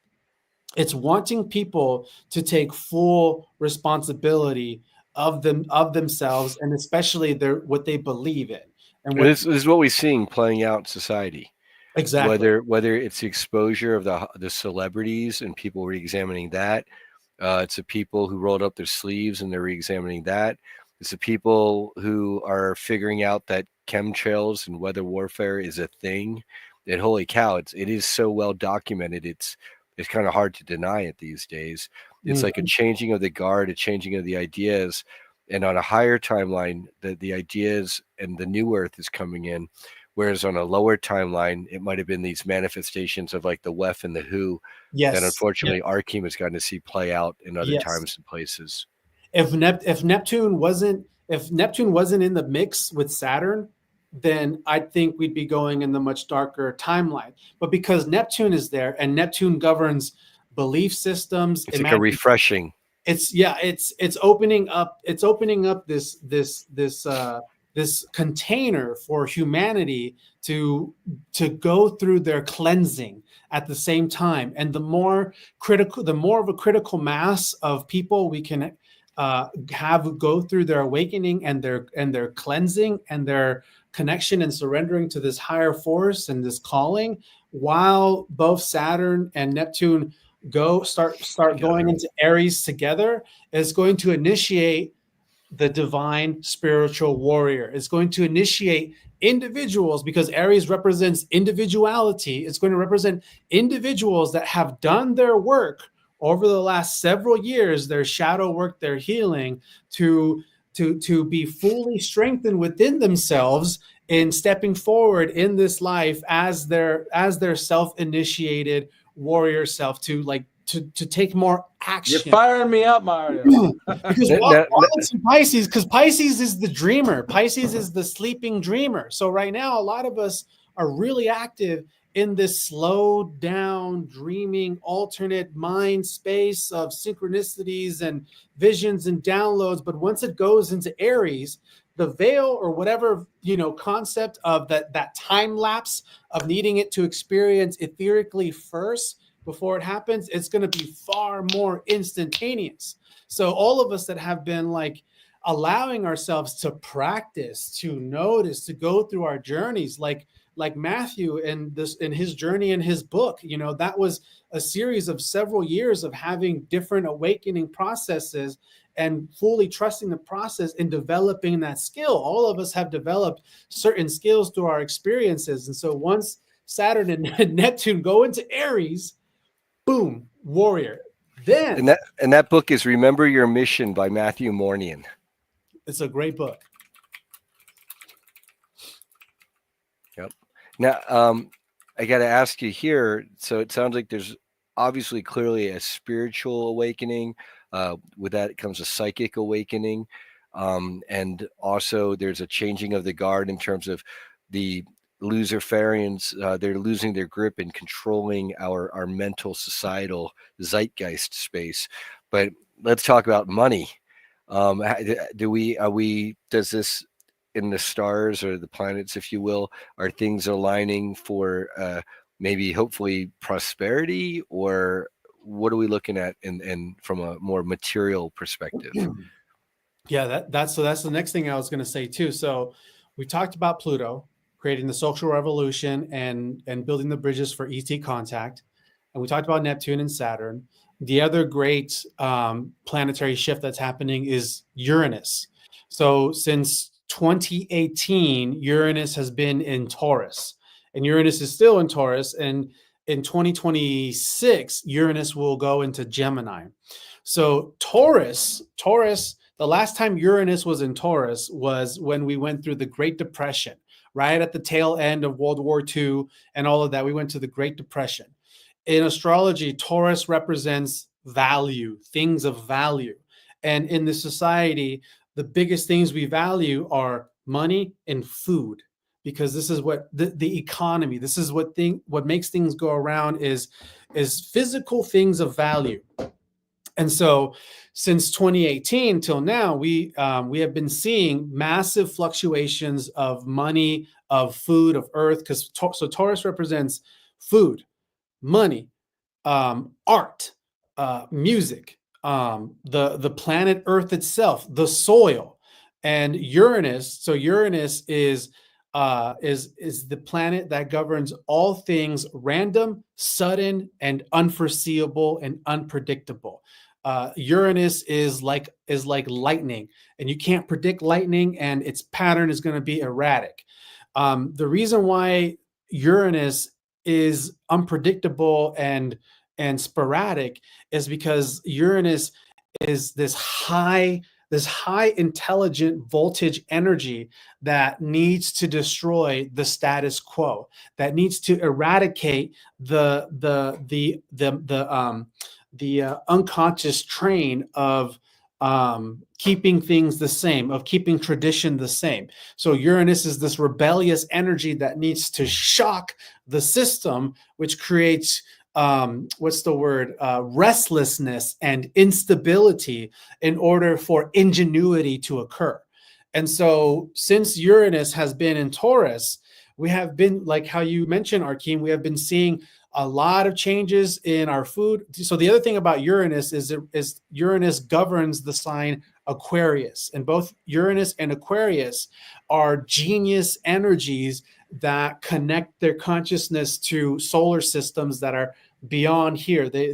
wanting people to take full responsibility of themselves, and especially what they believe in. And this is what we're seeing playing out in society. Exactly. Whether it's the exposure of the celebrities and people re-examining that, it's the people who rolled up their sleeves and they're re-examining that. It's the people who are figuring out that chemtrails and weather warfare is a thing. And holy cow, it is so well documented. It's kind of hard to deny it these days. It's like a changing of the guard, a changing of the ideas. And on a higher timeline, the ideas and the new earth is coming in. Whereas on a lower timeline, it might have been these manifestations of like the WEF and the WHO that Yes. unfortunately Archeem has gotten to see play out in other Yes. times and places. If Neptune wasn't in the mix with Saturn, then I think we'd be going in the much darker timeline. But because Neptune is there and Neptune governs belief systems, It's like a refreshing. It's opening up this container for humanity to go through their cleansing at the same time. And the more of a critical mass of people we can have go through their awakening and their cleansing and their connection and surrendering to this higher force and this calling, while both Saturn and Neptune start going into Aries together, is going to initiate the divine spiritual warrior. It's going to initiate individuals, because Aries represents individuality. It's going to represent individuals that have done their work over the last several years, their shadow work, their healing, to be fully strengthened within themselves in stepping forward in this life as their self-initiated warrior self, to take more action. You're firing me up, Mario. Because while it's in Pisces, because Pisces is the dreamer. Pisces is the sleeping dreamer. So right now, a lot of us are really active in this slowed down, dreaming, alternate mind space of synchronicities and visions and downloads. But once it goes into Aries, the veil or whatever, concept of that time lapse of needing it to experience etherically first before it happens, it's going to be far more instantaneous. So all of us that have been allowing ourselves to practice, to notice, to go through our journeys, like Matthew in his journey in his book, that was a series of several years of having different awakening processes and fully trusting the process and developing that skill. All of us have developed certain skills through our experiences. And so once Saturn and Neptune go into Aries, boom, warrior. Then and that book is Remember Your Mission by Matthew Mornian. It's a great book. Yep. Now, I got to ask you here. So it sounds like there's obviously clearly a spiritual awakening. With that comes a psychic awakening. And also there's a changing of the guard in terms of the Luciferians. They're losing their grip and controlling our mental societal zeitgeist space. But let's talk about money. Does this, in the stars or the planets, if you will, are things aligning for maybe hopefully prosperity, or what are we looking at in from a more material perspective? Yeah, that's the next thing I was going to say too. So we talked about Pluto creating the social revolution and building the bridges for ET contact, and we talked about Neptune and Saturn. The other great planetary shift that's happening is Uranus. So since 2018, Uranus has been in Taurus, and Uranus is still in Taurus. And in 2026, Uranus will go into Gemini. So Taurus, the last time Uranus was in Taurus was when we went through the Great Depression, right at the tail end of World War II and all of that. We went to the Great Depression. In astrology, Taurus represents value, things of value. And in the society, the biggest things we value are money and food, because this is what the economy, this is what makes things go around is physical things of value. And so since 2018 till now, we have been seeing massive fluctuations of money, of food, of earth, because so Taurus represents food, money, art, music, the planet Earth itself, the soil, and Uranus. So Uranus is the planet that governs all things random, sudden, and unforeseeable and unpredictable. Uranus is like lightning, and you can't predict lightning, and its pattern is going to be erratic. The reason why Uranus is unpredictable and sporadic is because Uranus is this high this high intelligent voltage energy that needs to destroy the status quo, that needs to eradicate the unconscious train of keeping things the same, of keeping tradition the same. So Uranus is this rebellious energy that needs to shock the system, which creates restlessness and instability in order for ingenuity to occur. And so since Uranus has been in Taurus, we have been, like how you mentioned, Arkeem, we have been seeing a lot of changes in our food. So the other thing about Uranus is Uranus governs the sign Aquarius, and both Uranus and Aquarius are genius energies that connect their consciousness to solar systems that are beyond here. They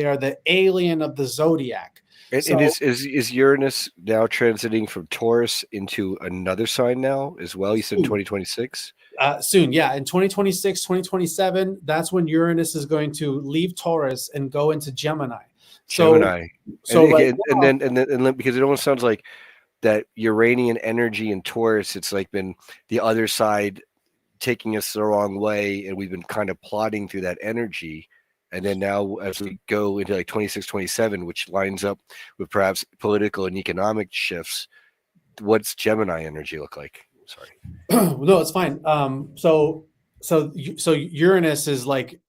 are the alien of the zodiac. And is Uranus now transiting from Taurus into another sign now as well? You said 2026? Soon, yeah. In 2026, 2027, that's when Uranus is going to leave Taurus and go into Gemini. Gemini. So and then because it almost sounds like that Uranian energy in Taurus, it's like been the other side taking us the wrong way, and we've been kind of plodding through that energy. And then now as we go into like 26, 27, which lines up with perhaps political and economic shifts, what's Gemini energy look like? Sorry. No, it's fine. So Uranus is like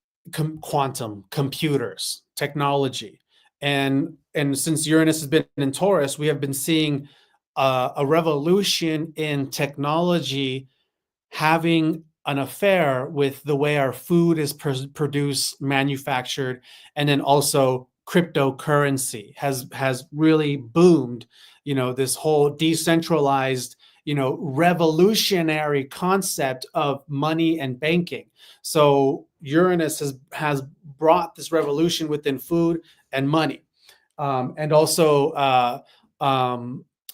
quantum computers, technology. And since Uranus has been in Taurus, we have been seeing a revolution in technology having an affair with the way our food is produced, manufactured, and then also cryptocurrency has really boomed. This whole decentralized, revolutionary concept of money and banking. So Uranus has brought this revolution within food and money, and also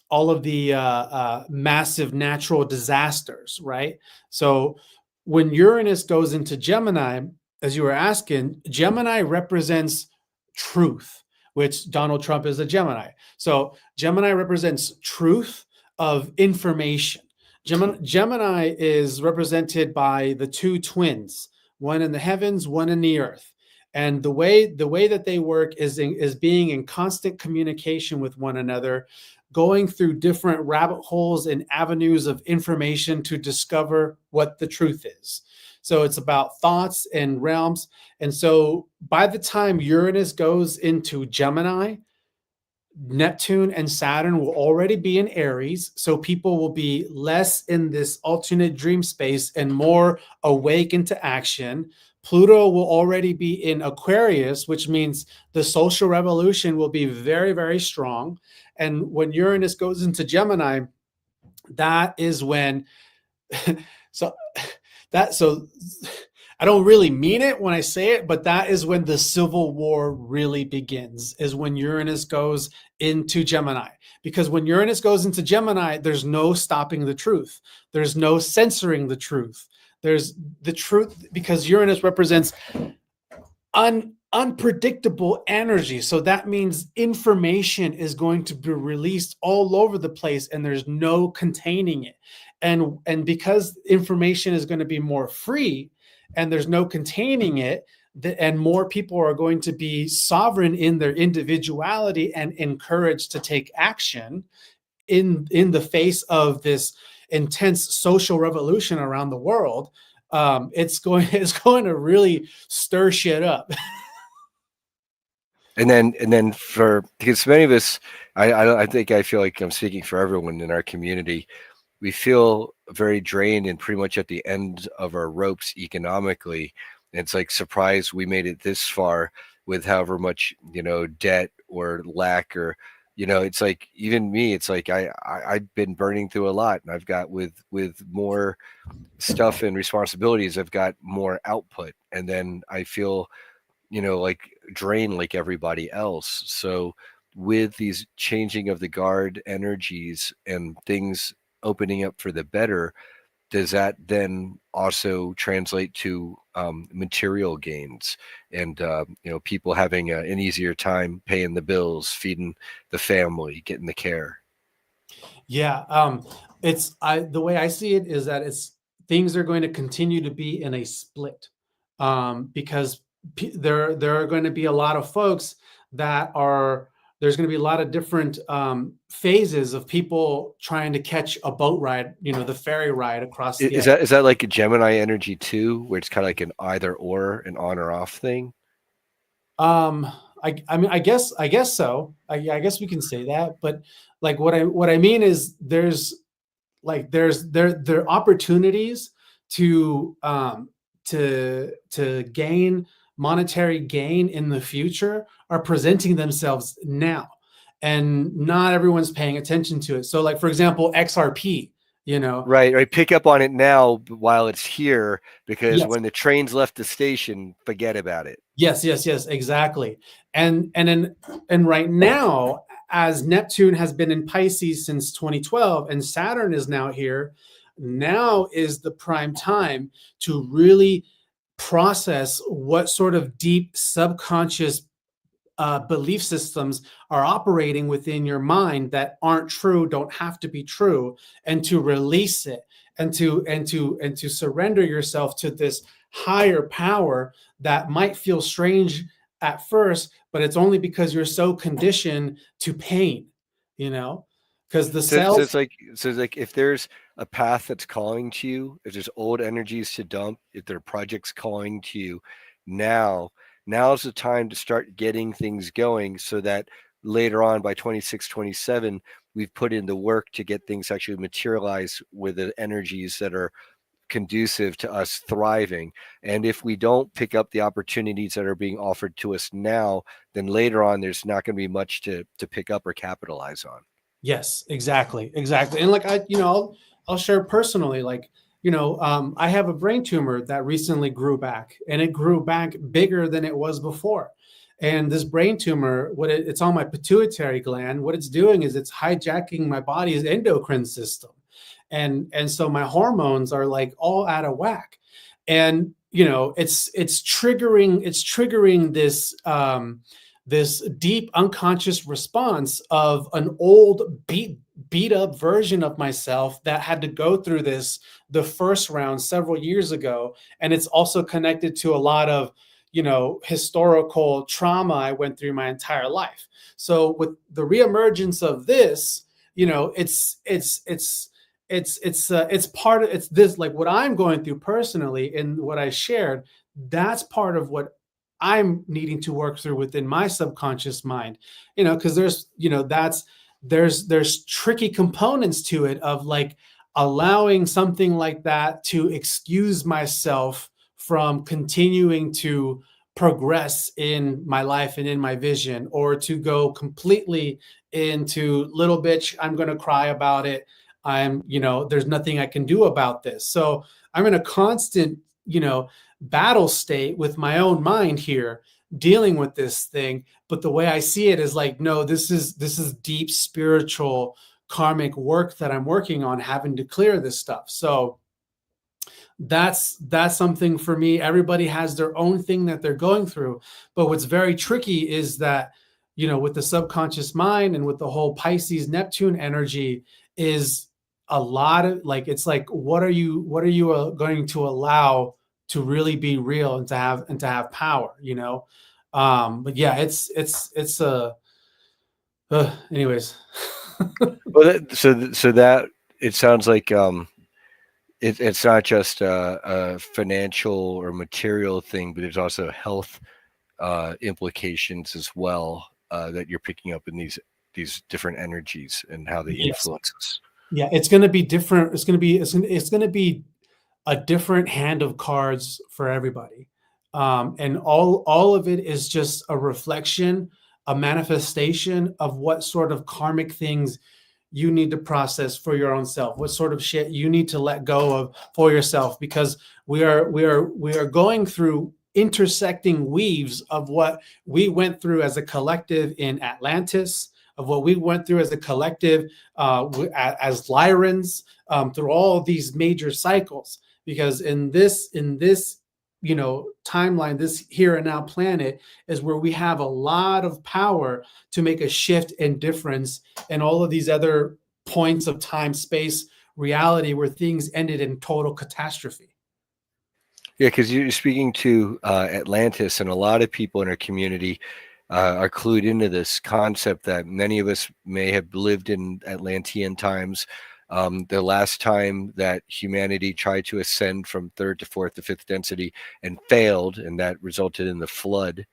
all of the massive natural disasters, right? So when Uranus goes into Gemini, as you were asking, Gemini represents truth, which Donald Trump is a Gemini. So Gemini represents truth of information. Gemini is represented by the two twins, one in the heavens, one in the earth. And the way that they work is being in constant communication with one another, going through different rabbit holes and avenues of information to discover what the truth is. So it's about thoughts and realms. And so by the time Uranus goes into Gemini, Neptune and Saturn will already be in Aries. So people will be less in this alternate dream space and more awake into action. Pluto will already be in Aquarius, which means the social revolution will be very, very strong. And when Uranus goes into Gemini, that is when, so I don't really mean it when I say it, but that is when the Civil War really begins, is when Uranus goes into Gemini. Because when Uranus goes into Gemini, there's no stopping the truth. There's no censoring the truth. There's the truth, because Uranus represents unpredictable energy. So that means information is going to be released all over the place and there's no containing it. And because information is going to be more free and there's no containing it, and more people are going to be sovereign in their individuality and encouraged to take action in the face of this intense social revolution around the world, it's going to really stir shit up. And then because many of us, I feel like I'm speaking for everyone in our community, we feel very drained and pretty much at the end of our ropes economically. And it's like, surprise, we made it this far with however much, debt or lack, or, it's like, even me, it's like I've been burning through a lot, and I've got with more stuff and responsibilities, I've got more output. And then I feel, like drained like everybody else. So with these changing of the guard energies and things opening up for the better, does that then also translate to material gains and people having an easier time paying the bills, feeding the family, getting the care? Yeah, the way I see it is that things are going to continue to be in a split, because there are going to be a lot of folks that are there's going to be a lot of different phases of people trying to catch a boat ride, the ferry ride across the. Is that like a Gemini energy too, where it's kind of like an either or, an on or off thing? Um, I mean, I guess so. I guess we can say that, but like what I mean is there are opportunities to to gain monetary gain in the future are presenting themselves now, and not everyone's paying attention to it. So like, for example, XRP, Right. Pick up on it now while it's here, because yes. when the train's left the station, forget about it. Yes, exactly. And right now, as Neptune has been in Pisces since 2012 and Saturn is now here, now is the prime time to really process what sort of deep subconscious belief systems are operating within your mind that aren't true, don't have to be true, and to release it, and to surrender yourself to this higher power that might feel strange at first, but it's only because you're so conditioned to pain, because the cells. So it's like if there's a path that's calling to you, if there's old energies to dump, if there are projects calling to you, now's the time to start getting things going, so that later on by 26, 27, we've put in the work to get things actually materialize with the energies that are conducive to us thriving. And if we don't pick up the opportunities that are being offered to us now, then later on there's not going to be much to pick up or capitalize on. Yes, exactly. And like I'll share personally, like, I have a brain tumor that recently grew back, and it grew back bigger than it was before. And this brain tumor, it's on my pituitary gland. What it's doing is it's hijacking my body's endocrine system. And so my hormones are like all out of whack. And it's triggering this deep unconscious response of an old beat up version of myself that had to go through the first round several years ago. And it's also connected to a lot of historical trauma I went through my entire life. So with the reemergence of this, it's part of it's this, like what I'm going through personally and what I shared. That's part of what I'm needing to work through within my subconscious mind, because there's tricky components to it, of like allowing something like that to excuse myself from continuing to progress in my life and in my vision, or to go completely into little bitch, I'm going to cry about it. There's nothing I can do about this. So I'm in a constant, battle state with my own mind here, dealing with this thing. But the way I see it is like, no, this is deep spiritual karmic work that I'm working on, having to clear this stuff. So that's something for me. Everybody has their own thing that they're going through. But what's very tricky is that, with the subconscious mind and with the whole Pisces Neptune energy, is a lot of like, it's like, what are you going to allow to really be real and to have power, but yeah, it's anyways. Well, so that it sounds like it's not just a financial or material thing, but there's also health implications as well, that you're picking up in these different energies and how they influence us. Yeah, it's going to be different. It's going to be a different hand of cards for everybody. And all of it is just a reflection, a manifestation of what sort of karmic things you need to process for your own self, what sort of shit you need to let go of for yourself, because we are going through intersecting weaves of what we went through as a collective in Atlantis, of what we went through as a collective as Lyrans, through all these major cycles. Because in this timeline, this here and now planet is where we have a lot of power to make a shift and difference, and all of these other points of time, space, reality where things ended in total catastrophe. Yeah, because you're speaking to Atlantis, and a lot of people in our community are clued into this concept that many of us may have lived in Atlantean times. The last time that humanity tried to ascend from third to fourth to fifth density and failed, and that resulted in the flood.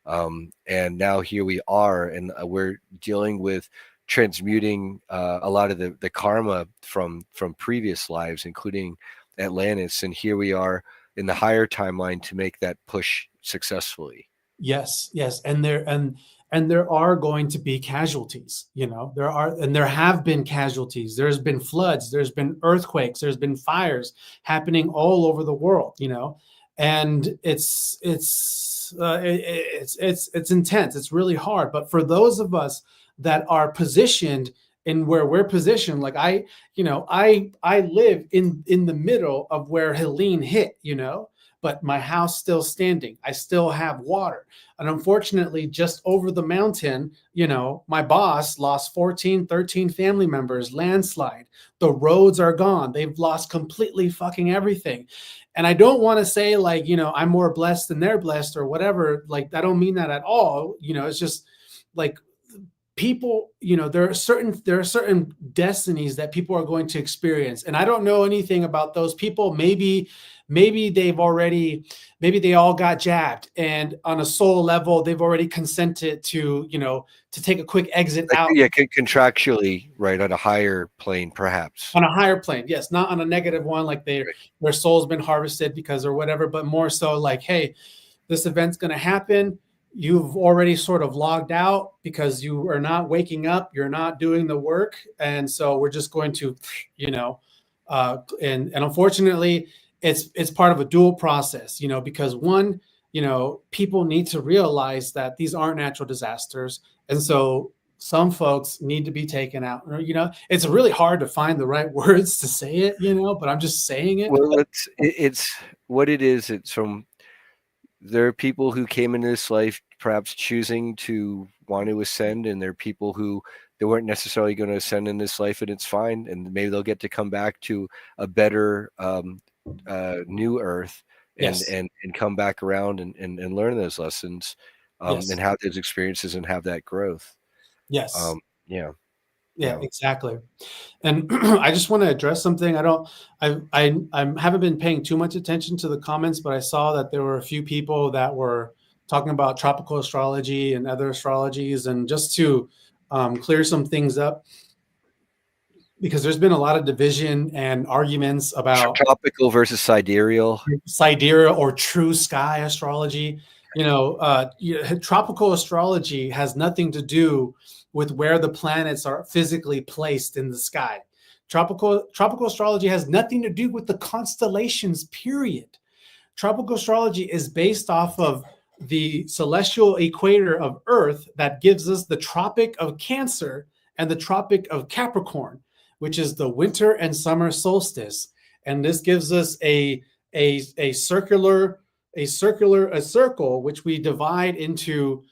And now here we are, and we're dealing with transmuting a lot of the karma from previous lives, including Atlantis. And here we are in the higher timeline to make that push successfully. Yes, and there are going to be casualties. There have been casualties. There's been floods. There's been earthquakes. There's been fires happening all over the world. And it's intense. It's really hard. But for those of us that are positioned in where we're positioned, like I live in the middle of where Helene hit, but my house still standing. I still have water. And unfortunately, just over the mountain, my boss lost 14, 13 family members, landslide. The roads are gone. They've lost completely fucking everything. And I don't want to say like, I'm more blessed than they're blessed or whatever. Like, I don't mean that at all. It's just like people, there are certain destinies that people are going to experience. And I don't know anything about those people. Maybe they all got jabbed, and on a soul level, they've already consented to take a quick exit out. Yeah, contractually, right, on a higher plane, perhaps. On a higher plane, yes, not on a negative one, like their soul's been harvested because or whatever, but more so like, hey, this event's going to happen. You've already sort of logged out because you are not waking up. You're not doing the work. And so we're just going to, and unfortunately, it's part of a dual process, because one, people need to realize that these aren't natural disasters. And so some folks need to be taken out. It's really hard to find the right words to say it, but I'm just saying it. Well, it's what it is. It's from, there are people who came into this life perhaps choosing to want to ascend, and there are people who they weren't necessarily going to ascend in this life, and it's fine. And maybe they'll get to come back to a better new earth and come back around and learn those lessons and have those experiences and have that growth. Yes. Yeah, exactly. And I just want to address something. I haven't been paying too much attention to the comments, but I saw that there were a few people that were talking about tropical astrology and other astrologies, and just to clear some things up, because there's been a lot of division and arguments about tropical versus sidereal or true sky astrology. Tropical astrology has nothing to do with where the planets are physically placed in the sky. Tropical astrology has nothing to do with the constellations, period. Tropical astrology is based off of the celestial equator of Earth that gives us the Tropic of Cancer and the Tropic of Capricorn, which is the winter and summer solstice. And this gives us a circle, which we divide into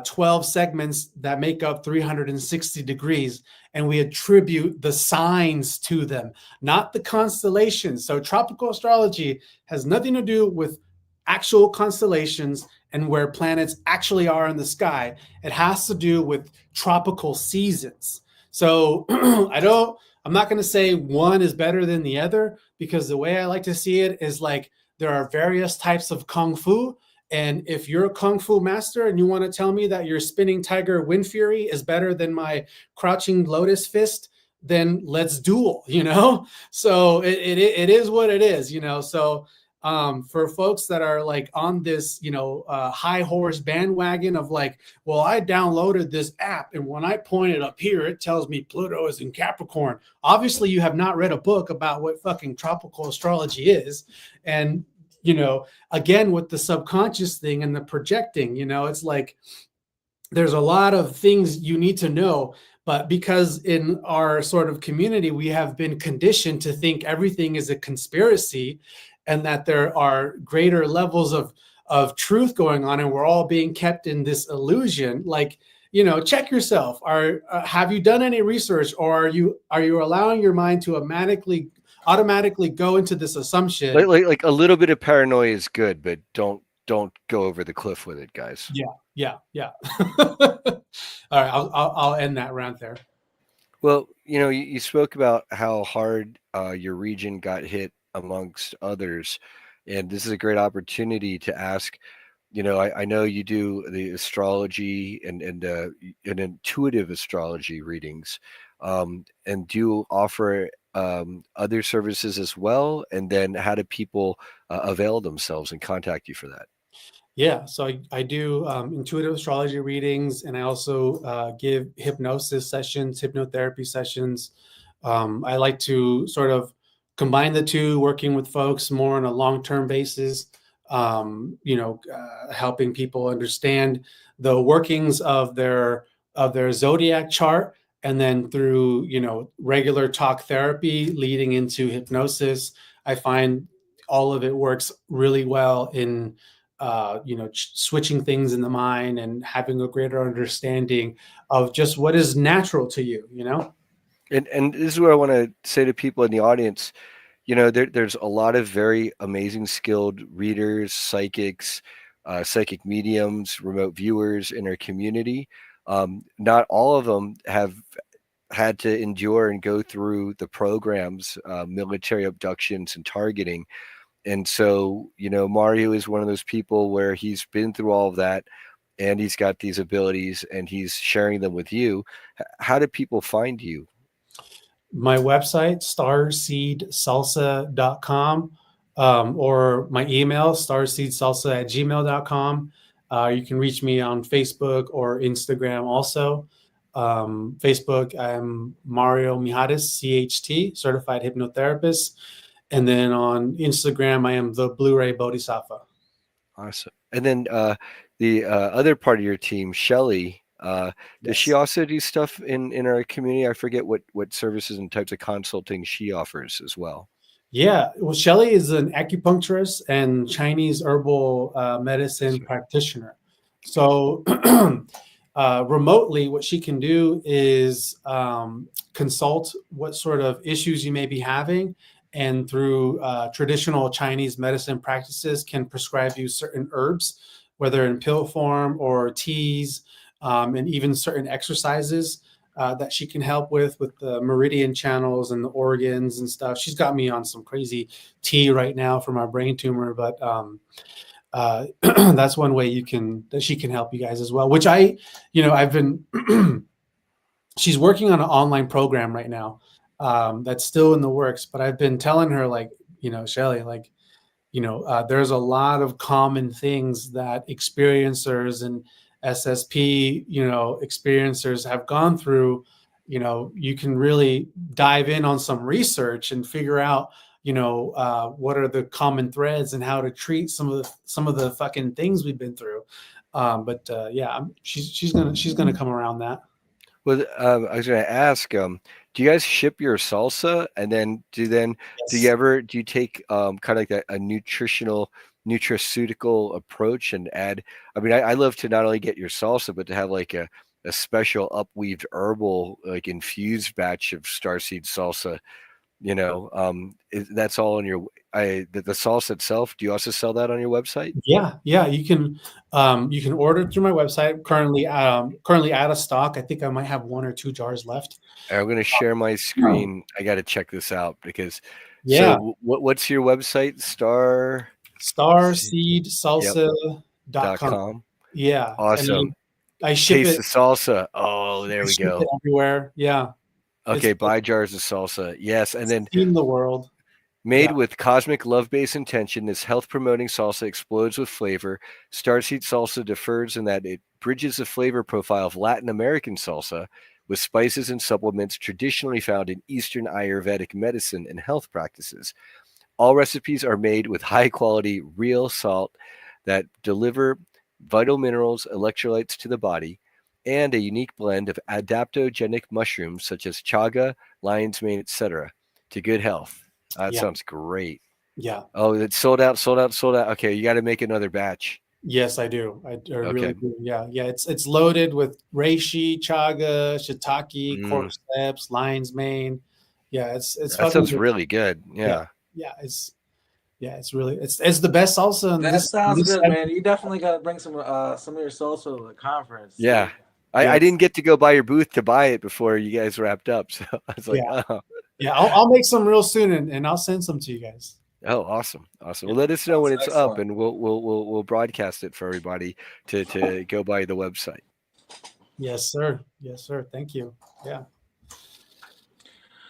12 segments that make up 360 degrees, and we attribute the signs to them, not the constellations. So tropical astrology has nothing to do with actual constellations and where planets actually are in the sky. It has to do with tropical seasons. So I'm not going to say one is better than the other, because the way I like to see it is like there are various types of Kung Fu. And if you're a Kung Fu master and you want to tell me that your spinning tiger wind fury is better than my crouching lotus fist, then let's duel, So it is what it is, So for folks that are like on this, high horse bandwagon of like, well, I downloaded this app and when I point it up here, it tells me Pluto is in Capricorn. Obviously, you have not read a book about what fucking tropical astrology is. And again, with the subconscious thing and the projecting, it's like there's a lot of things you need to know. But because in our sort of community, we have been conditioned to think everything is a conspiracy and that there are greater levels of truth going on, and we're all being kept in this illusion. Like, check yourself. Have you done any research, or are you allowing your mind to automatically go into this assumption? Like a little bit of paranoia is good, but don't go over the cliff with it, guys. Yeah. All right, I'll end that rant there. Well, you spoke about how hard your region got hit amongst others, and this is a great opportunity to ask. I know you do the astrology and intuitive astrology readings, and do you offer other services as well? And then how do people avail themselves and contact you for that? Yeah, so I do intuitive astrology readings, and I also give hypnosis sessions, hypnotherapy sessions. I like to sort of combine the two, working with folks more on a long-term basis, helping people understand the workings of their zodiac chart, and then through regular talk therapy leading into hypnosis. I find all of it works really well in switching things in the mind and having a greater understanding of just what is natural to you. And this is what I want to say to people in the audience. There's a lot of very amazing, skilled readers, psychics, psychic mediums, remote viewers in our community. Not all of them have had to endure and go through the programs, military abductions and targeting. And so, Mario is one of those people where he's been through all of that, and he's got these abilities and he's sharing them with you. How do people find you? My website, starseedsalsa.com, or my email, starseedsalsa@gmail.com. You can reach me on Facebook or Instagram also. Facebook, I'm Mario Mijares, CHT, certified hypnotherapist. And then on Instagram, I am the Blu-ray Bodhisattva. Awesome. And then the other part of your team, Shelly, does she also do stuff in our community? I forget what services and types of consulting she offers as well. Yeah, well, Shelly is an acupuncturist and Chinese herbal medicine practitioner. So remotely, what she can do is consult what sort of issues you may be having, and through traditional Chinese medicine practices can prescribe you certain herbs, whether in pill form or teas, and even certain exercises that she can help with the meridian channels and the organs and stuff. She's got me on some crazy tea right now for my brain tumor, but that's one way that she can help you guys as well, which I've been, she's working on an online program right now that's still in the works, but I've been telling her, like, Shelly, like, there's a lot of common things that experiencers and SSP, experiencers have gone through. You can really dive in on some research and figure out, what are the common threads and how to treat some of the fucking things we've been through. Yeah, she's gonna come around that. Well, I was going to ask, do you guys ship your salsa, and then do you take kind of like a nutraceutical approach and add? I mean, I love to not only get your salsa, but to have like a special upweaved herbal, like infused batch of starseed salsa. That's all on your the salsa itself. Do you also sell that on your website? Yeah, you can order through my website. Currently out of stock. I think I might have 1 or 2 jars left. I'm going to share my screen. I got to check this out because. Yeah. So what's your website? Starseedsalsa.com. Yeah. Awesome. I ship Taste it. the salsa. Oh, there we go. Everywhere. Yeah. Okay, buy jars of salsa. Yes, and then in the world. Made with cosmic love-based intention, this health-promoting salsa explodes with flavor. Starseed salsa differs in that it bridges the flavor profile of Latin American salsa with spices and supplements traditionally found in Eastern Ayurvedic medicine and health practices. All recipes are made with high-quality, real salt that deliver vital minerals, electrolytes to the body, and a unique blend of adaptogenic mushrooms such as chaga, lion's mane, etc. to good health. That sounds great. Yeah. Oh, it's sold out. Okay, you got to make another batch. Yes, I do. I really Okay. do. Yeah, yeah. It's loaded with reishi, chaga, shiitake, Mm, cordyceps, lion's mane. Yeah, it's that fucking sounds good. really good. Yeah, Yeah. yeah. It's really it's the best salsa in That in sounds this good, man. segment. You definitely got to bring some of your salsa to the conference, Yeah. dude. I Yeah, didn't get to go by your booth to buy it before you guys wrapped up. So I was like, yeah, oh, yeah. I'll make some real soon and I'll send some to you guys. oh, awesome. Awesome. Yeah. Well, let us know Sounds when it's up excellent. and we'll broadcast it for everybody to go by the website. Yes, sir. Yes, sir. Thank you. Yeah.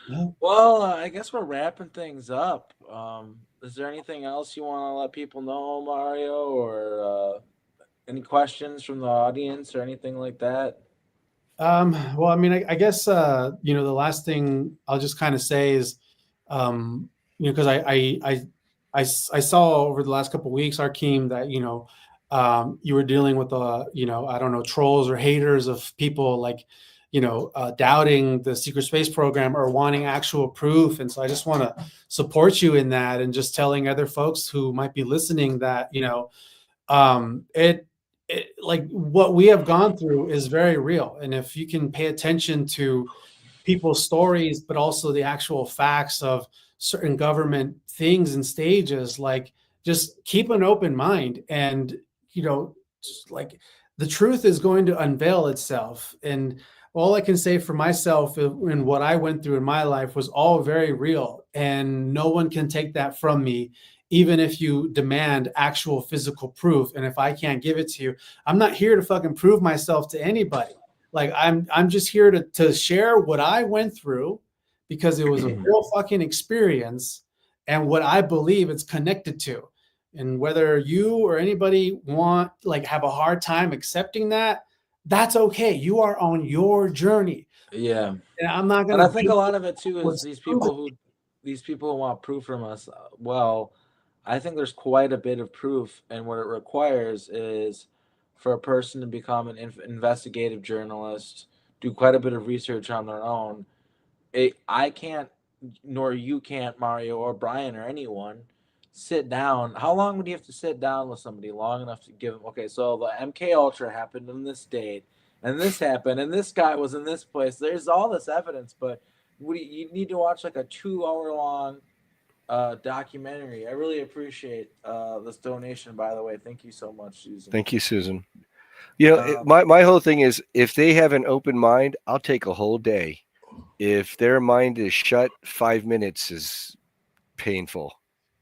Yeah. Well, I guess we're wrapping things up. Is there anything else you want to let people know, Mario, or any questions from the audience or anything like that? Well, I mean, I guess the last thing I'll just kind of say is, because I saw over the last couple of weeks, Arkeem, that you were dealing with I don't know, trolls or haters of people like doubting the secret space program or wanting actual proof, and so I just want to support you in that and just telling other folks who might be listening that it like what we have gone through is very real, and if you can pay attention to people's stories but also the actual facts of certain government things and stages, like just keep an open mind, and like the truth is going to unveil itself. And all I can say for myself in what I went through in my life was all very real, and no one can take that from me, even if you demand actual physical proof. And if I can't give it to you, I'm not here to fucking prove myself to anybody. Like I'm just here to share what I went through, because it was a real fucking experience and what I believe it's connected to. And whether you or anybody have a hard time accepting that, that's okay. You are on your journey. Yeah, And I'm not and I gonna think a lot of it too is what's proven. these people who want proof from us. Well, I think there's quite a bit of proof, and what it requires is for a person to become an investigative journalist, do quite a bit of research on their own. I can't, nor you can't, Mario or Brian or anyone, sit down. How long would you have to sit down with somebody long enough to give them? Okay, so the MK Ultra happened on this date, and this happened, and this guy was in this place. There's all this evidence, but you need to watch like a 2 hour long documentary. I really appreciate this donation, by the way. Thank you so much, Susan. Thank you, Susan. You know, Um, my whole thing is if they have an open mind, I'll take a whole day. If their mind is shut, 5 minutes is painful.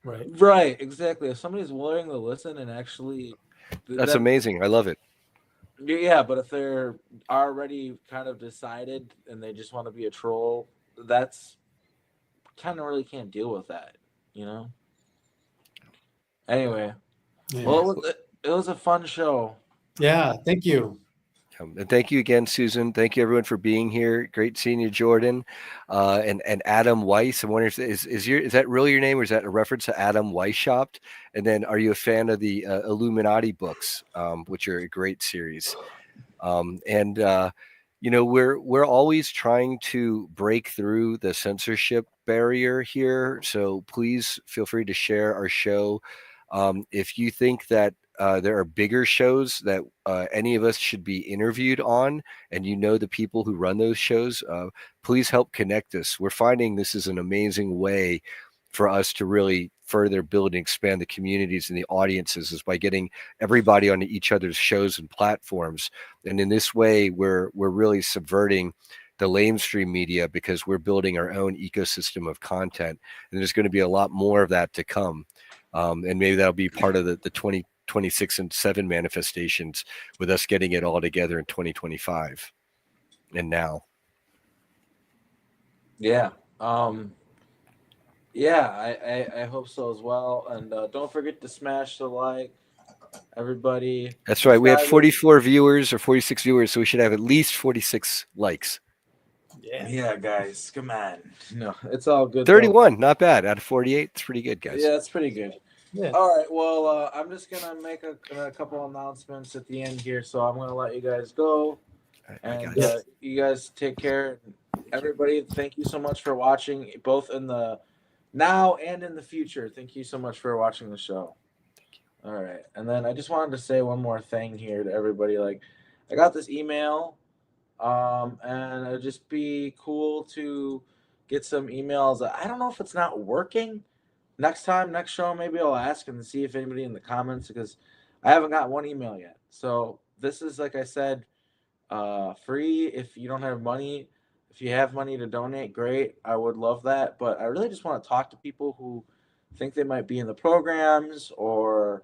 Right. right, exactly. If somebody's willing to listen and actually That's that amazing. I love it. yeah, but if they're already kind of decided and they just want to be a troll, that's kind of really can't deal with that, you know. Anyway, Yeah. well, it was a fun show. Yeah. Thank you. And thank you again, Susan. Thank you everyone for being here. Great seeing you, Jordan, and Adam Weiss. I wonder if is that really your name, or is that a reference to Adam Weishaupt? And then, are you a fan of the Illuminati books, which are a great series? And we're always trying to break through the censorship barrier here. So please feel free to share our show. If you think that there are bigger shows that any of us should be interviewed on, and the people who run those shows, please help connect us. We're finding this is an amazing way for us to really further build and expand the communities and the audiences, is by getting everybody on each other's shows and platforms. And in this way, we're really subverting the mainstream media, because we're building our own ecosystem of content. And there's going to be a lot more of that to come. And maybe that'll be part of the 2026 and 7 manifestations, with us getting it all together in 2025 and now. Yeah. Yeah, I hope so as well. And don't forget to smash the like, everybody. That's right. We have Subscribe. 44 viewers or 46 viewers, so we should have at least 46 likes. Yeah. Yeah, guys, come on. No, it's all good. 31, not bad. Out of 48, it's pretty good, guys. Yeah, it's pretty good. Yeah. All right. Well, I'm just gonna make a couple announcements at the end here, so I'm gonna let you guys go, and you guys take care. Everybody, thank you so much for watching, both in the now and in the future. Thank you so much for watching the show. All right. And then I just wanted to say one more thing here to everybody. Like, I got this email, and it'd just be cool to get some emails. I don't know if it's not working. Next show, maybe I'll ask and see if anybody in the comments, because I haven't got one email yet. So this is, like I said, free. If you don't have money, if you have money to donate, great. I would love that. But I really just want to talk to people who think they might be in the programs, or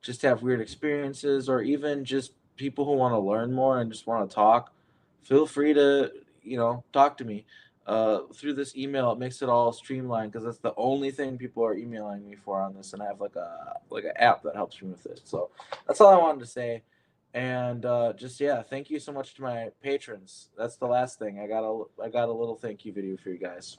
just have weird experiences, or even just people who want to learn more and just want to talk. Feel free to, talk to me through this email. It makes it all streamlined, because that's the only thing people are emailing me for on this, and I have like an app that helps me with it. So that's all I wanted to say. And just, yeah, thank you so much to my patrons. That's the last thing. I got a little thank you video for you guys.